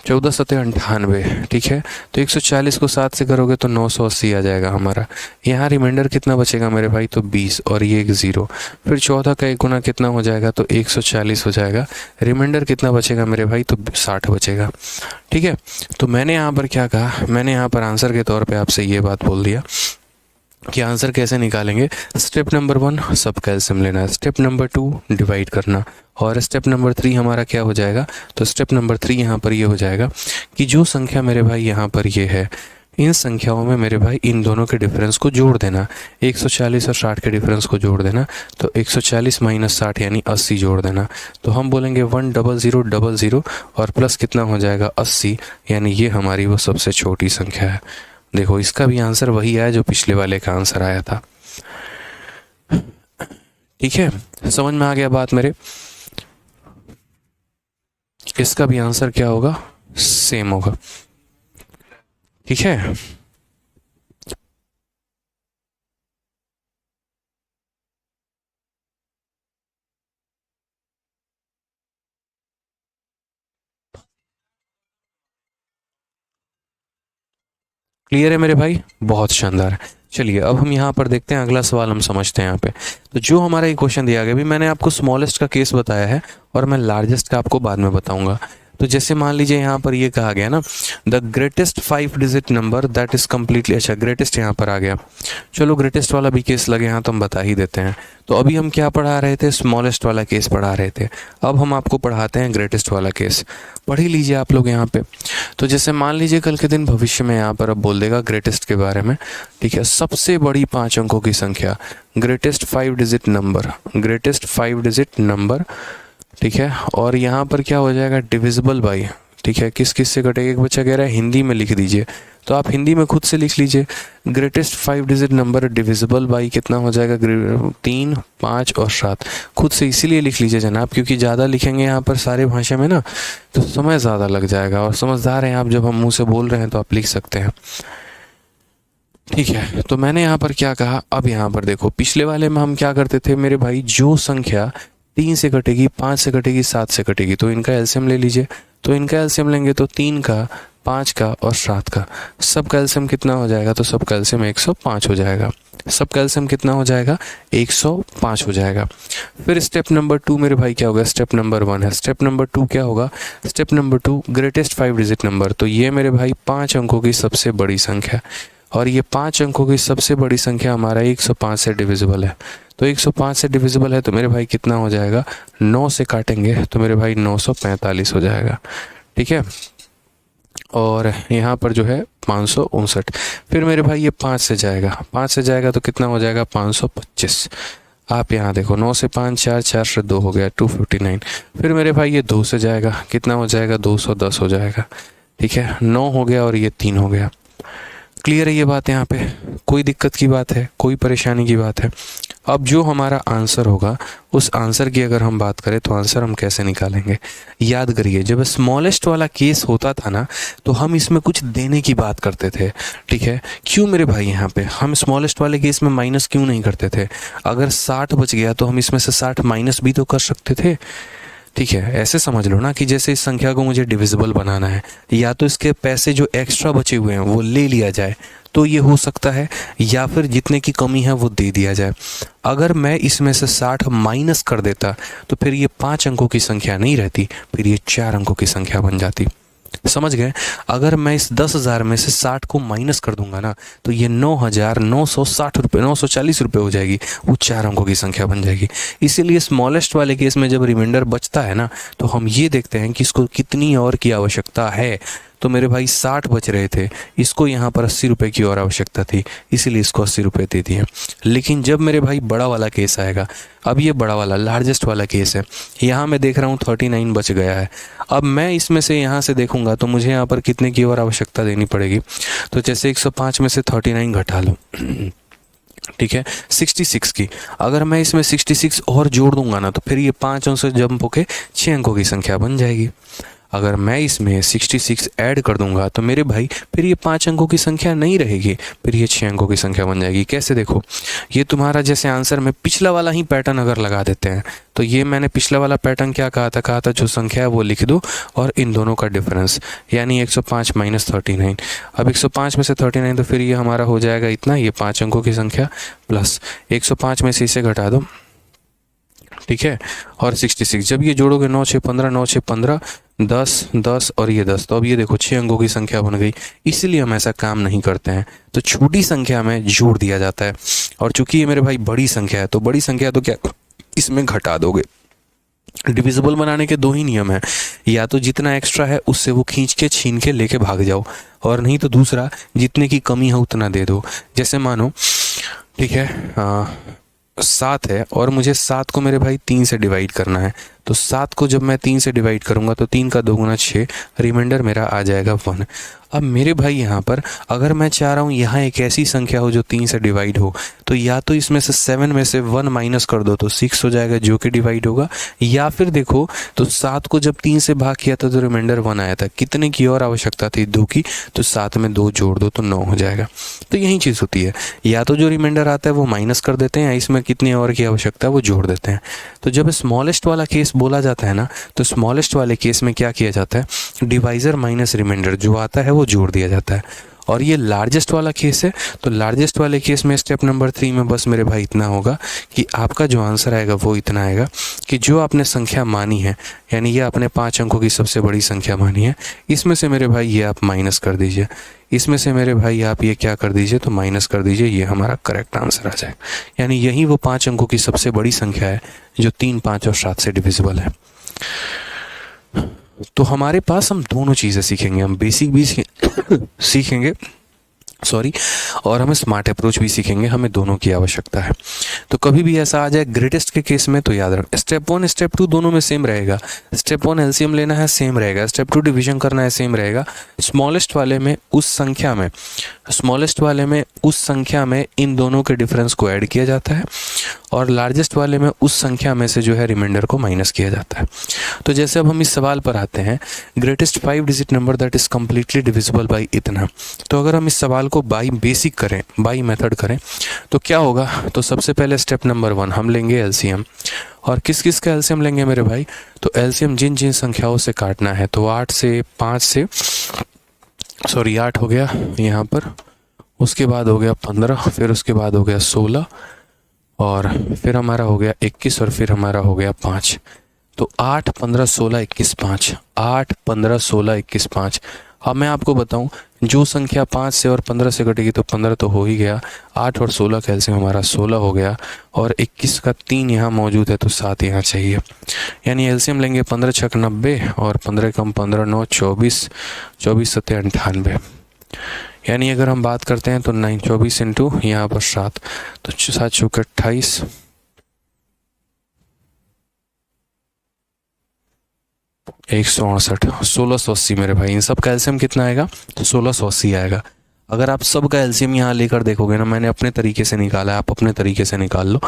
14 सतह 98, ठीक है। तो 140 को 7 से करोगे तो 980 आ जाएगा हमारा। यहाँ रिमाइंडर कितना बचेगा मेरे भाई? तो 20 और ये एक 0। फिर 14 का 1 गुना कितना हो जाएगा? तो 140 हो जाएगा। रिमाइंडर कितना बचेगा मेरे भाई? तो 60 बचेगा, ठीक है। तो मैंने यहाँ पर क्या कहा, मैंने यहाँ पर आंसर के तौर पे आपसे ये बात बोल दिया कि आंसर कैसे निकालेंगे। स्टेप नंबर 1 सब का एलसीएम लेना है, स्टेप नंबर 2 डिवाइड करना, और स्टेप नंबर 3 हमारा क्या हो जाएगा? तो स्टेप नंबर 3 यहाँ पर ये हो जाएगा कि जो संख्या मेरे भाई यहाँ पर ये है, इन संख्याओं में मेरे भाई इन दोनों के डिफरेंस को जोड़ देना। 140 और 60 के डिफरेंस को जोड़ देना। तो 140 माइनस 60 यानी 80 जोड़ देना। तो हम बोलेंगे 10000 और प्लस कितना हो जाएगा 80, यानी ये हमारी वो सबसे छोटी संख्या है। देखो इसका भी आंसर वही आया जो पिछले वाले का आंसर आया था, ठीक है। समझ में आ गया बात मेरे? इसका भी आंसर क्या होगा? सेम होगा, ठीक है। क्लियर है मेरे भाई? बहुत शानदार है। चलिए अब हम यहाँ पर देखते हैं, अगला सवाल हम समझते हैं यहाँ पे। तो जो हमारा ये क्वेश्चन दिया गया, अभी मैंने आपको स्मॉलेस्ट का केस बताया है और मैं लार्जेस्ट का आपको बाद में बताऊंगा। तो जैसे मान लीजिए यहाँ पर ये कहा गया ना, the greatest 5 digit number that is completely, अच्छा ग्रेटेस्ट यहाँ पर आ गया। चलो ग्रेटेस्ट वाला भी केस लगे यहाँ तो हम बता ही देते हैं। तो अभी हम क्या पढ़ा रहे थे? स्मॉलेस्ट वाला केस पढ़ा रहे थे। अब हम आपको पढ़ाते हैं ग्रेटेस्ट वाला केस। पढ़ ही लीजिए आप लोग यहाँ पे। तो जैसे मान लीजिए कल के दिन भविष्य में यहाँ पर अब बोल देगा ग्रेटेस्ट के बारे में, ठीक है। सबसे बड़ी 5 अंकों की संख्या, greatest 5 digit number, greatest 5 digit number, ठीक है। और यहाँ पर क्या हो जाएगा? डिविजिबल बाई, ठीक है। किस किस से कटेगा? एक बच्चा कह रहा है हिंदी में लिख दीजिए, तो आप हिंदी में खुद से लिख लीजिए। Greatest 5 digit number divisible by कितना हो जाएगा? 3, 5 और 7। खुद से इसीलिए लिख लीजिए जनाब, क्योंकि ज़्यादा लिखेंगे यहाँ पर सारे भाषा में ना तो समय ज़्यादा लग जाएगा। और समझदार हैं आप, जब हम मुँह से बोल रहे हैं तो आप लिख सकते हैं, ठीक है। तो मैंने यहाँ पर क्या कहा, अब यहाँ पर देखो, पिछले वाले में हम क्या करते थे मेरे भाई, जो संख्या 3 से कटेगी, 5 से कटेगी, 7 से कटेगी, तो इनका एलसीएम ले लीजिए। तो इनका एलसीएम लेंगे तो 3 का, 5 का और 7 का, सब का एलसीएम कितना हो जाएगा? तो सब का एलसीएम 105 हो जाएगा। सब का एलसीएम कितना हो जाएगा? 105 हो जाएगा। फिर स्टेप नंबर 2 मेरे भाई क्या होगा? स्टेप नंबर 1 है, स्टेप नंबर 2 क्या होगा? Step number 2 greatest 5 digit number. तो ये मेरे भाई 5 अंकों की सबसे बड़ी संख्या, और ये 5 अंकों की सबसे बड़ी संख्या हमारा 105 से डिविजिबल है। तो 105 से डिविजिबल है तो मेरे भाई कितना हो जाएगा? 9 से काटेंगे तो मेरे भाई 945 हो जाएगा, ठीक है। और यहाँ पर जो है 559। फिर मेरे भाई ये 5 से जाएगा, 5 से जाएगा तो कितना हो जाएगा? 525। आप यहाँ देखो, 9 से 5 4, 4 से 2 हो गया 259। फिर मेरे भाई ये 2 से जाएगा, कितना हो जाएगा? 210 हो जाएगा, ठीक है। 9 हो गया और ये 3 हो गया। क्लियर है ये बात? यहाँ पे कोई दिक्कत की बात है, कोई परेशानी की बात है? अब जो हमारा आंसर होगा, उस आंसर की अगर हम बात करें तो आंसर हम कैसे निकालेंगे? याद करिए, जब स्मॉलेस्ट वाला केस होता था ना तो हम इसमें कुछ देने की बात करते थे, ठीक है। क्यों मेरे भाई? यहाँ पे हम स्मॉलेस्ट वाले केस में माइनस क्यों नहीं करते थे? अगर 60 बच गया तो हम इसमें से 60 माइनस भी तो कर सकते थे, ठीक है। ऐसे समझ लो ना कि जैसे इस संख्या को मुझे डिविजिबल बनाना है, या तो इसके पैसे जो एक्स्ट्रा बचे हुए हैं वो ले लिया जाए तो ये हो सकता है, या फिर जितने की कमी है वो दे दिया जाए। अगर मैं इसमें से 60 माइनस कर देता तो फिर ये 5 अंकों की संख्या नहीं रहती, फिर ये 4 अंकों की संख्या बन जाती। समझ गए? अगर मैं इस 10,000 में से 60 को माइनस कर दूंगा ना, तो ये 9,960 रुपये, 940 रुपये हो जाएगी। वो 4 अंकों की संख्या बन जाएगी। इसीलिए स्मॉलेस्ट वाले केस में जब रिमाइंडर बचता है ना, तो हम ये देखते हैं कि इसको कितनी और की आवश्यकता है। तो मेरे भाई 60 बच रहे थे, इसको यहाँ पर 80 रुपये की और आवश्यकता थी, इसीलिए इसको 80 रुपये दे दिए। लेकिन जब मेरे भाई बड़ा वाला केस आएगा, अब ये बड़ा वाला लार्जेस्ट वाला केस है, यहाँ मैं देख रहा हूँ 39 बच गया है। अब मैं इसमें से यहाँ से देखूंगा तो मुझे यहाँ पर कितने की और आवश्यकता देनी पड़ेगी। तो जैसे 105 में से 39 घटा लो, ठीक है, 66 की। अगर मैं इसमें 66 और जोड़ दूंगा ना, तो फिर ये 5 अंकों से जंप होके 6 अंकों की संख्या बन जाएगी। अगर मैं इसमें 66 ऐड कर दूंगा तो मेरे भाई फिर ये 5 अंकों की संख्या नहीं रहेगी, फिर ये 6 अंकों की संख्या बन जाएगी। कैसे? देखो, ये तुम्हारा जैसे आंसर में पिछला वाला ही पैटर्न अगर लगा देते हैं, तो ये मैंने पिछला वाला पैटर्न क्या कहा था जो संख्या है वो लिख दो और इन दोनों का डिफरेंस, यानी 105 माइनस 39। अब 105 में से 39 तो फिर ये हमारा हो जाएगा इतना, ये 5 अंकों की संख्या प्लस 105 में से इसे घटा दो, ठीक है, और 66। जब ये जोड़ोगे 9 6 15, 9 6 15, 10 10 और ये 10, तो अब ये देखो 6 अंकों की संख्या बन गई। इसीलिए हम ऐसा काम नहीं करते हैं, तो छोटी संख्या में जोड़ दिया जाता है। और चूंकि ये मेरे भाई बड़ी संख्या है, तो बड़ी संख्या तो क्या इसमें घटा दोगे। डिविजिबल बनाने के 2 ही नियम है, या तो जितना एक्स्ट्रा है उससे वो खींच के छीन के लेके भाग जाओ, और नहीं तो दूसरा जितने की कमी है उतना दे दो। जैसे मानो, ठीक है, 7 है और मुझे 7 को मेरे भाई 3 से डिवाइड करना है, तो 7 को जब मैं 3 से डिवाइड करूंगा तो 3 का 2 गुना 6, रिमाइंडर मेरा आ जाएगा 1। अब मेरे भाई यहाँ पर अगर मैं चाह रहा हूँ यहाँ एक ऐसी संख्या हो जो 3 से डिवाइड हो, तो या तो इसमें से 7 में से 1 माइनस कर दो तो 6 हो जाएगा जो कि डिवाइड होगा, या फिर देखो तो 7 को जब 3 से भाग किया था तो रिमाइंडर 1 आया था, कितने की और आवश्यकता थी? 2 की, तो 7 में 2 जोड़ दो तो 9 हो जाएगा। तो यही चीज़ होती है, या तो जो रिमाइंडर आता है वो माइनस कर देते हैं, या इसमें कितनी और की आवश्यकता है वो जोड़ देते हैं। तो जब स्मॉलेस्ट वाला केस बोला जाता है ना, तो स्मॉलेस्ट वाले केस में क्या किया जाता है, डिवाइजर माइनस रिमाइंडर जो आता है वो जोड़ दिया जाता है। और ये लार्जेस्ट वाला केस है, तो लार्जेस्ट वाले केस में स्टेप नंबर 3 में बस मेरे भाई इतना होगा कि आपका जो आंसर आएगा वो इतना आएगा कि जो आपने संख्या मानी है, यानी ये आपने 5 अंकों की सबसे बड़ी संख्या मानी है, इसमें से मेरे भाई ये आप माइनस कर दीजिए, इसमें से मेरे भाई आप ये क्या कर दीजिए, तो माइनस कर दीजिए, ये हमारा करेक्ट आंसर आ जाएगा। यानी यही वो 5 अंकों की सबसे बड़ी संख्या है जो 3, 5 और 7 से डिविजिबल है। तो हमारे पास हम दोनों चीज़ें सीखेंगे, हम बेसिक भी सीखेंगे और हमें स्मार्ट अप्रोच भी सीखेंगे, हमें दोनों की आवश्यकता है। तो कभी भी ऐसा आ जाए ग्रेटेस्ट के केस में, तो याद रख स्टेप 1 स्टेप 2 दोनों में सेम रहेगा। स्टेप 1 एलसीएम लेना है सेम रहेगा, स्टेप 2 डिवीजन करना है सेम रहेगा। स्मॉलेस्ट वाले में उस संख्या में इन दोनों के डिफरेंस को ऐड किया जाता है, और लार्जेस्ट वाले में उस संख्या में से जो है रिमाइंडर को माइनस किया जाता है। तो जैसे अब हम इस सवाल पर आते हैं, greatest 5 digit number that is completely divisible by इतना। तो अगर हम इस सवाल को बाई बेसिक करें, बाई मेथड करें, तो क्या होगा, तो सबसे पहले स्टेप नंबर 1 हम लेंगे एलसीएम। और किस किस का एलसीएम लेंगे मेरे भाई, तो एलसीएम जिन जिन संख्याओं से काटना है, तो 8 हो गया यहाँ पर, उसके बाद हो गया 15, फिर उसके बाद हो गया 16, और फिर हमारा हो गया 21, और फिर हमारा हो गया 5। तो 8 15 16 21 5, 8 15 16 21 5। अब मैं आपको बताऊं, जो संख्या 5 से और 15 से कटेगी तो 15 तो हो ही गया, 8 और 16 का एलसीएम हमारा 16 हो गया, और 21 का 3 यहाँ मौजूद है तो 7 यहाँ चाहिए। यानी एलसीएम लेंगे 15 6 90, और 15 कम 15 9 24, 24 7 98। यानी अगर हम बात करते हैं तो 24 इंटू यहाँ पर 7, तो 7 चौके 28, 168, 1680 मेरे भाई। इन सब का एलसीएम कितना आएगा, तो 1680 आएगा। अगर आप सब का एलसीएम यहाँ लेकर देखोगे ना, मैंने अपने तरीके से निकाला है, आप अपने तरीके से निकाल लो,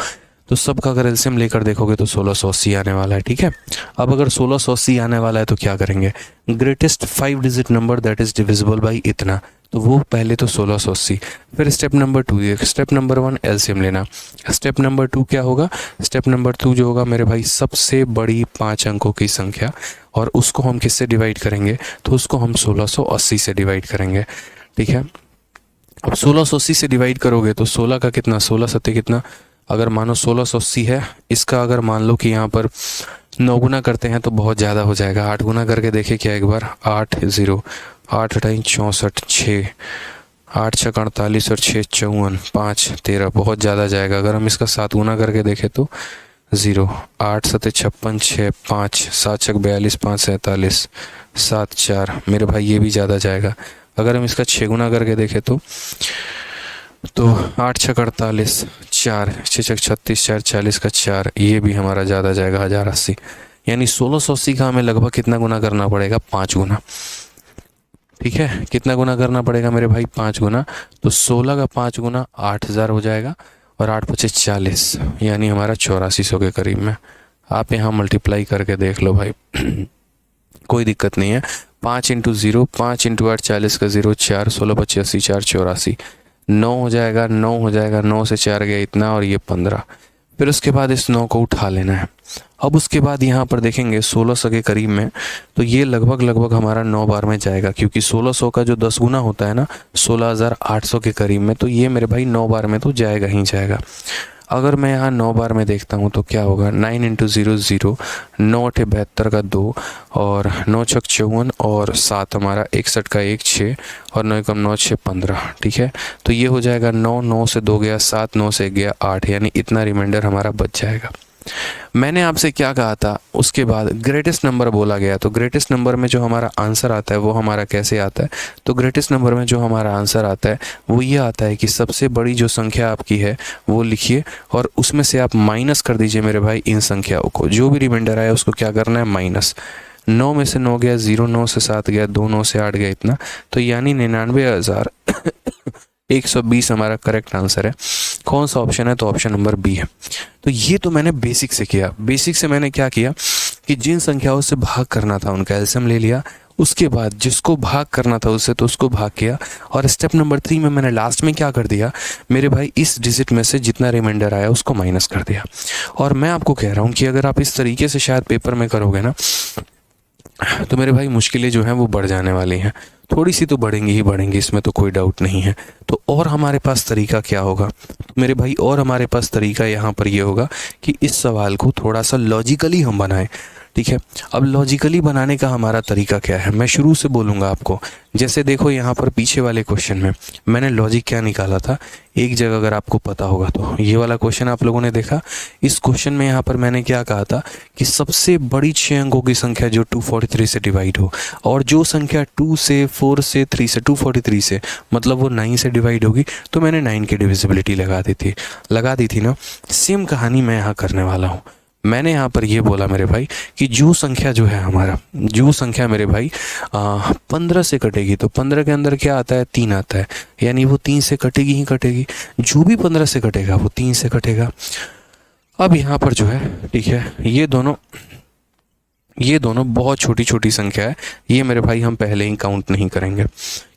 तो सब का अगर एलसीएम लेकर देखोगे तो 1680 आने वाला है, ठीक है। अब अगर 1680 आने वाला है तो क्या करेंगे, greatest 5 digit number that is divisible by इतना, तो वो पहले तो 1680। फिर step number 2, step number 1 LCM लेना, स्टेप नंबर 2 क्या होगा, स्टेप नंबर 2 जो होगा मेरे भाई सबसे बड़ी 5 अंकों की संख्या, और उसको हम किससे डिवाइड करेंगे, तो उसको हम 1680 से डिवाइड करेंगे, ठीक है। अब 1680 से डिवाइड करोगे तो 16 का कितना, 16 सत्ते कितना, अगर मानो 1680 है, इसका अगर मान लो कि यहाँ पर 9 गुना करते हैं तो बहुत ज़्यादा हो जाएगा। 8 गुना करके देखे क्या एक बार, 8 0, 8 अठाई 64, 6 8 छः 48 और 6 54, 5 13, बहुत ज़्यादा जाएगा। अगर हम इसका 7 गुना करके देखें तो 0, 8 7 56, 6 5, 7 6 42, 5 47, 7 4, मेरे भाई ये भी ज़्यादा जाएगा। अगर हम इसका 6 गुना करके देखें तो 8 छः 48, 4 6 6 36, 4 40 का 4, ये भी हमारा ज़्यादा जाएगा, 1080। यानी 1680 का हमें लगभग कितना गुना करना पड़ेगा, 5 गुना। ठीक है, कितना गुना करना पड़ेगा मेरे भाई, 5 गुना। तो 16 का 5 गुना 8000 हो जाएगा, और 8 पचे 40, यानी हमारा 8400 के करीब में। आप यहाँ मल्टीप्लाई करके देख लो भाई कोई दिक्कत नहीं है। 5 इंटू 0, 5 इंटू 8 40 का 0, 4 16 पच्चीस 80, 4 84, 9 हो जाएगा, 9 हो जाएगा, 9 से 4 गया इतना, और ये 15। फिर उसके बाद इस 9 को उठा लेना है। अब उसके बाद यहाँ पर देखेंगे 1600 के करीब में, तो ये लगभग हमारा 9 बार में जाएगा, क्योंकि 1600 का जो 10 गुना होता है ना, 16800 के करीब में, तो ये मेरे भाई 9 बार में तो जाएगा ही जाएगा। अगर मैं यहाँ 9 बार में देखता हूँ तो क्या होगा, 9 इंटू 0 0, 9 8 72 का 2, और 9 6 54, और 7 हमारा 61 का 1 6, और 9 कम 9 6 15। ठीक है, तो ये हो जाएगा 9, 9 से 2 गया 7, 9 से 1 गया 8, यानी इतना रिमाइंडर हमारा बच जाएगा। मैंने आपसे क्या कहा था, उसके बाद ग्रेटेस्ट नंबर बोला गया, तो ग्रेटेस्ट नंबर में जो हमारा आंसर आता है वो हमारा कैसे आता है, तो ग्रेटेस्ट नंबर में जो हमारा आंसर आता है वो ये आता है कि सबसे बड़ी जो संख्या आपकी है वो लिखिए, और उसमें से आप माइनस कर दीजिए मेरे भाई इन संख्याओं को, जो भी रिमाइंडर आया उसको क्या करना है, माइनस। 9 में से 9 गया 0, 9 से 7 गया 2, 9 से 8 गया इतना, तो यानी 99,120 हमारा करेक्ट आंसर है। कौन सा ऑप्शन है, तो ऑप्शन नंबर बी है। तो ये तो मैंने बेसिक से किया। बेसिक से मैंने क्या किया कि जिन संख्याओं से भाग करना था उनका एलसीएम ले लिया, उसके बाद जिसको भाग करना था उससे तो उसको भाग किया, और स्टेप नंबर 3 में मैंने लास्ट में क्या कर दिया मेरे भाई, इस डिजिट में से जितना रिमाइंडर आया उसको माइनस कर दिया। और मैं आपको कह रहा हूँ कि अगर आप इस तरीके से शायद पेपर में करोगे ना, तो मेरे भाई मुश्किलें जो हैं वो बढ़ जाने वाली हैं। थोड़ी सी तो बढ़ेंगी ही बढ़ेंगी, इसमें तो कोई डाउट नहीं है। तो और हमारे पास तरीका क्या होगा मेरे भाई, और हमारे पास तरीका यहाँ पर ये होगा कि इस सवाल को थोड़ा सा लॉजिकली हम बनाएं। ठीक है, अब लॉजिकली बनाने का हमारा तरीका क्या है, मैं शुरू से बोलूँगा आपको। जैसे देखो यहाँ पर पीछे वाले क्वेश्चन में मैंने लॉजिक क्या निकाला था, एक जगह अगर आपको पता होगा तो ये वाला क्वेश्चन आप लोगों ने देखा। इस क्वेश्चन में यहाँ पर मैंने क्या कहा था कि सबसे बड़ी 6 अंकों की संख्या जो 243 से डिवाइड हो, और जो संख्या 2 से 4 से 3 से 243 से मतलब वो 9 से डिवाइड होगी, तो मैंने 9 की डिविजिबिलिटी लगा दी थी ना। सेम कहानी मैं यहाँ करने वाला हूँ। मैंने यहाँ पर ये बोला मेरे भाई कि जो संख्या जो है हमारा, जो संख्या मेरे भाई 15 से कटेगी, तो 15 के अंदर क्या आता है, 3 आता है, यानी वो 3 से कटेगी ही कटेगी। जो भी 15 से कटेगा वो 3 से कटेगा। अब यहाँ पर जो है, ठीक है, ये दोनों बहुत छोटी छोटी संख्या है, ये मेरे भाई हम पहले ही काउंट नहीं करेंगे,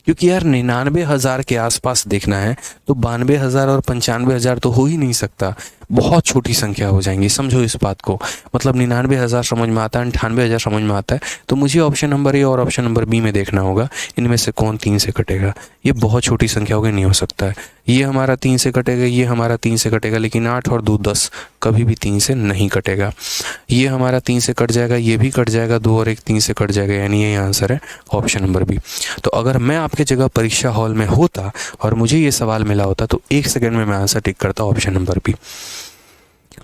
क्योंकि यार 99,000 के आसपास देखना है, तो 92,000 और 95,000 तो हो ही नहीं सकता, बहुत छोटी संख्या हो जाएंगी। समझो इस बात को, मतलब 99,000 समझ में आता है, 98,000 समझ में आता है, तो मुझे ऑप्शन नंबर ए और ऑप्शन नंबर बी में देखना होगा इनमें से कौन 3 से कटेगा। ये बहुत छोटी संख्या होगी, नहीं हो सकता है। ये हमारा 3 से कटेगा, ये हमारा 3 से कटेगा, लेकिन 8 और 2 10 कभी भी 3 से नहीं कटेगा। ये हमारा 3 से कट जाएगा, ये भी कट जाएगा, 2 और 1 3 से कट जाएगा, यानी ये आंसर है ऑप्शन नंबर बी। तो अगर मैं आपके जगह परीक्षा हॉल में होता और मुझे ये सवाल मिला होता, तो 1 सेकंड में मैं आंसर टिक करता ऑप्शन नंबर बी।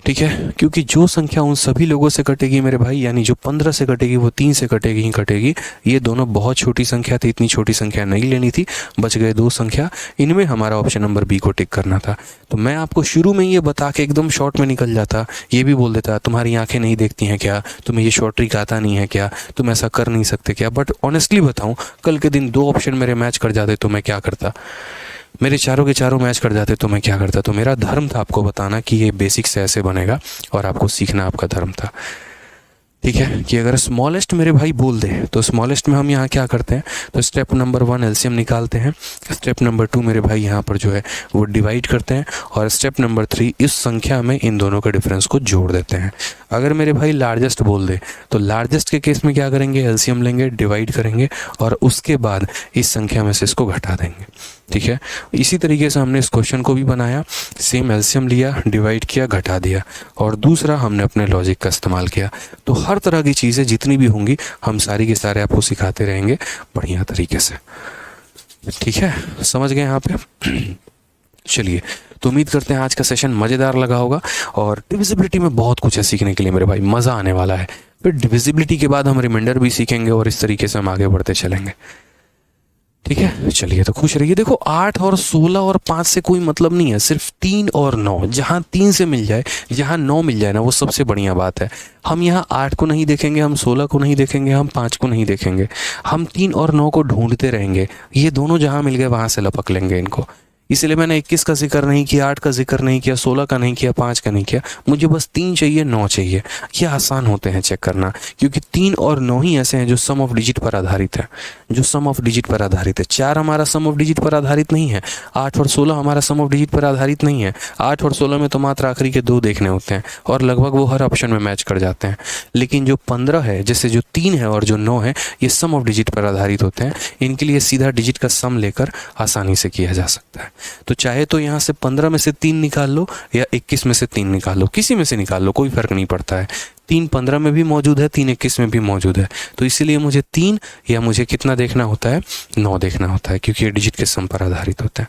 ठीक है, क्योंकि जो संख्या उन सभी लोगों से कटेगी मेरे भाई, यानी जो 15 से कटेगी वो 3 से कटेगी ही कटेगी। ये दोनों बहुत छोटी संख्या थी, इतनी छोटी संख्या नहीं लेनी थी, बच गए 2 संख्या, इनमें हमारा ऑप्शन नंबर बी को टिक करना था। तो मैं आपको शुरू में ये बता के एकदम शॉर्ट में निकल जाता, ये भी बोल देता तुम्हारी आंखें नहीं देखती हैं क्या, तुम्हें ये शॉर्ट ट्रिक आता नहीं है क्या, तुम ऐसा कर नहीं सकते क्या। बट ऑनेस्टली बताऊं, कल के दिन 2 ऑप्शन मेरे मैच कर जाते तो मैं क्या करता, मेरे चारों के चारों मैच कर जाते तो मैं क्या करता। तो मेरा धर्म था आपको बताना कि ये बेसिक से ऐसे बनेगा, और आपको सीखना आपका धर्म था। ठीक है, कि अगर स्मॉलेस्ट मेरे भाई बोल दे, तो स्मॉलेस्ट में हम यहाँ क्या करते हैं, तो स्टेप नंबर 1 एलसीएम निकालते हैं, स्टेप नंबर 2 मेरे भाई यहाँ पर जो है वो डिवाइड करते हैं, और स्टेप नंबर 3 इस संख्या में इन दोनों के डिफरेंस को जोड़ देते हैं। अगर मेरे भाई लार्जेस्ट बोल दे, तो लार्जेस्ट के केस में क्या करेंगे, एलसीएम लेंगे, डिवाइड करेंगे, और उसके बाद इस संख्या में से इसको घटा देंगे। ठीक है, इसी तरीके से हमने इस क्वेश्चन को भी बनाया, सेम एलसीएम लिया, डिवाइड किया, घटा दिया, और दूसरा हमने अपने लॉजिक का इस्तेमाल किया। तो हर तरह की चीज़ें जितनी भी होंगी हम सारी के सारे आपको सिखाते रहेंगे बढ़िया तरीके से। ठीक है, समझ गए यहाँ पे? चलिए, तो उम्मीद करते हैं आज का सेशन मज़ेदार लगा होगा, और डिविजिबिलिटी में बहुत कुछ है सीखने के लिए मेरे भाई, मज़ा आने वाला है। फिर डिविजिबिलिटी के बाद हम रिमाइंडर भी सीखेंगे और इस तरीके से हम आगे बढ़ते चलेंगे। ठीक है, चलिए तो खुश रहिए। देखो 8 और 16 और 5 से कोई मतलब नहीं है, सिर्फ 3 और 9, जहाँ 3 से मिल जाए, जहाँ 9 मिल जाए ना, वो सबसे बढ़िया बात है। हम यहाँ 8 को नहीं देखेंगे, हम 16 को नहीं देखेंगे, हम 5 को नहीं देखेंगे, हम 3 और 9 को ढूंढते रहेंगे। ये दोनों जहाँ मिल गए वहाँ से लपक लेंगे इनको। इसलिए मैंने 21 का जिक्र नहीं किया, 8 का जिक्र नहीं किया, 16 का नहीं किया, 5 का नहीं किया। मुझे बस 3 चाहिए, 9 चाहिए। ये आसान होते हैं चेक करना, क्योंकि 3 और 9 ही ऐसे हैं जो सम ऑफ डिजिट पर आधारित है, जो सम ऑफ डिजिट पर आधारित है। 4 हमारा सम ऑफ डिजिट पर आधारित नहीं है, 8 और 16 हमारा सम ऑफ डिजिट पर आधारित नहीं है। 8 और 16 में तो मात्र आखिरी के 2 देखने होते हैं और लगभग वो हर ऑप्शन में मैच कर जाते हैं। लेकिन जो 15 है, जैसे जो 3 है और जो 9 है, ये सम ऑफ डिजिट पर आधारित होते हैं। इनके लिए सीधा डिजिट का सम लेकर आसानी से किया जा सकता है। तो चाहे तो यहाँ से 15 में से 3 निकाल लो या 21 में से 3 निकाल लो, किसी में से निकाल लो, कोई फर्क नहीं पड़ता है। 3 15 में भी मौजूद है, 3 21 में भी मौजूद है। तो इसीलिए मुझे 3 या मुझे कितना देखना होता है, 9 देखना होता है, क्योंकि ये डिजिट के सम पर आधारित होता है।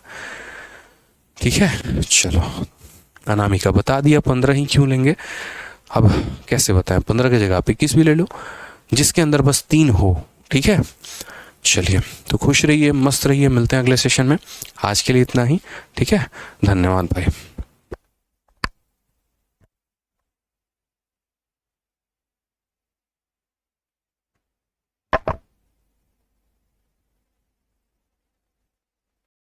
ठीक है, चलो अनामिका बता दिया 15 ही क्यों लेंगे। अब कैसे बताएं, 15 की जगह आप 21 भी ले लो, जिसके अंदर बस 3 हो। ठीक है, चलिए तो खुश रहिए, मस्त रहिए, मिलते हैं अगले सेशन में। आज के लिए इतना ही। ठीक है, धन्यवाद भाई।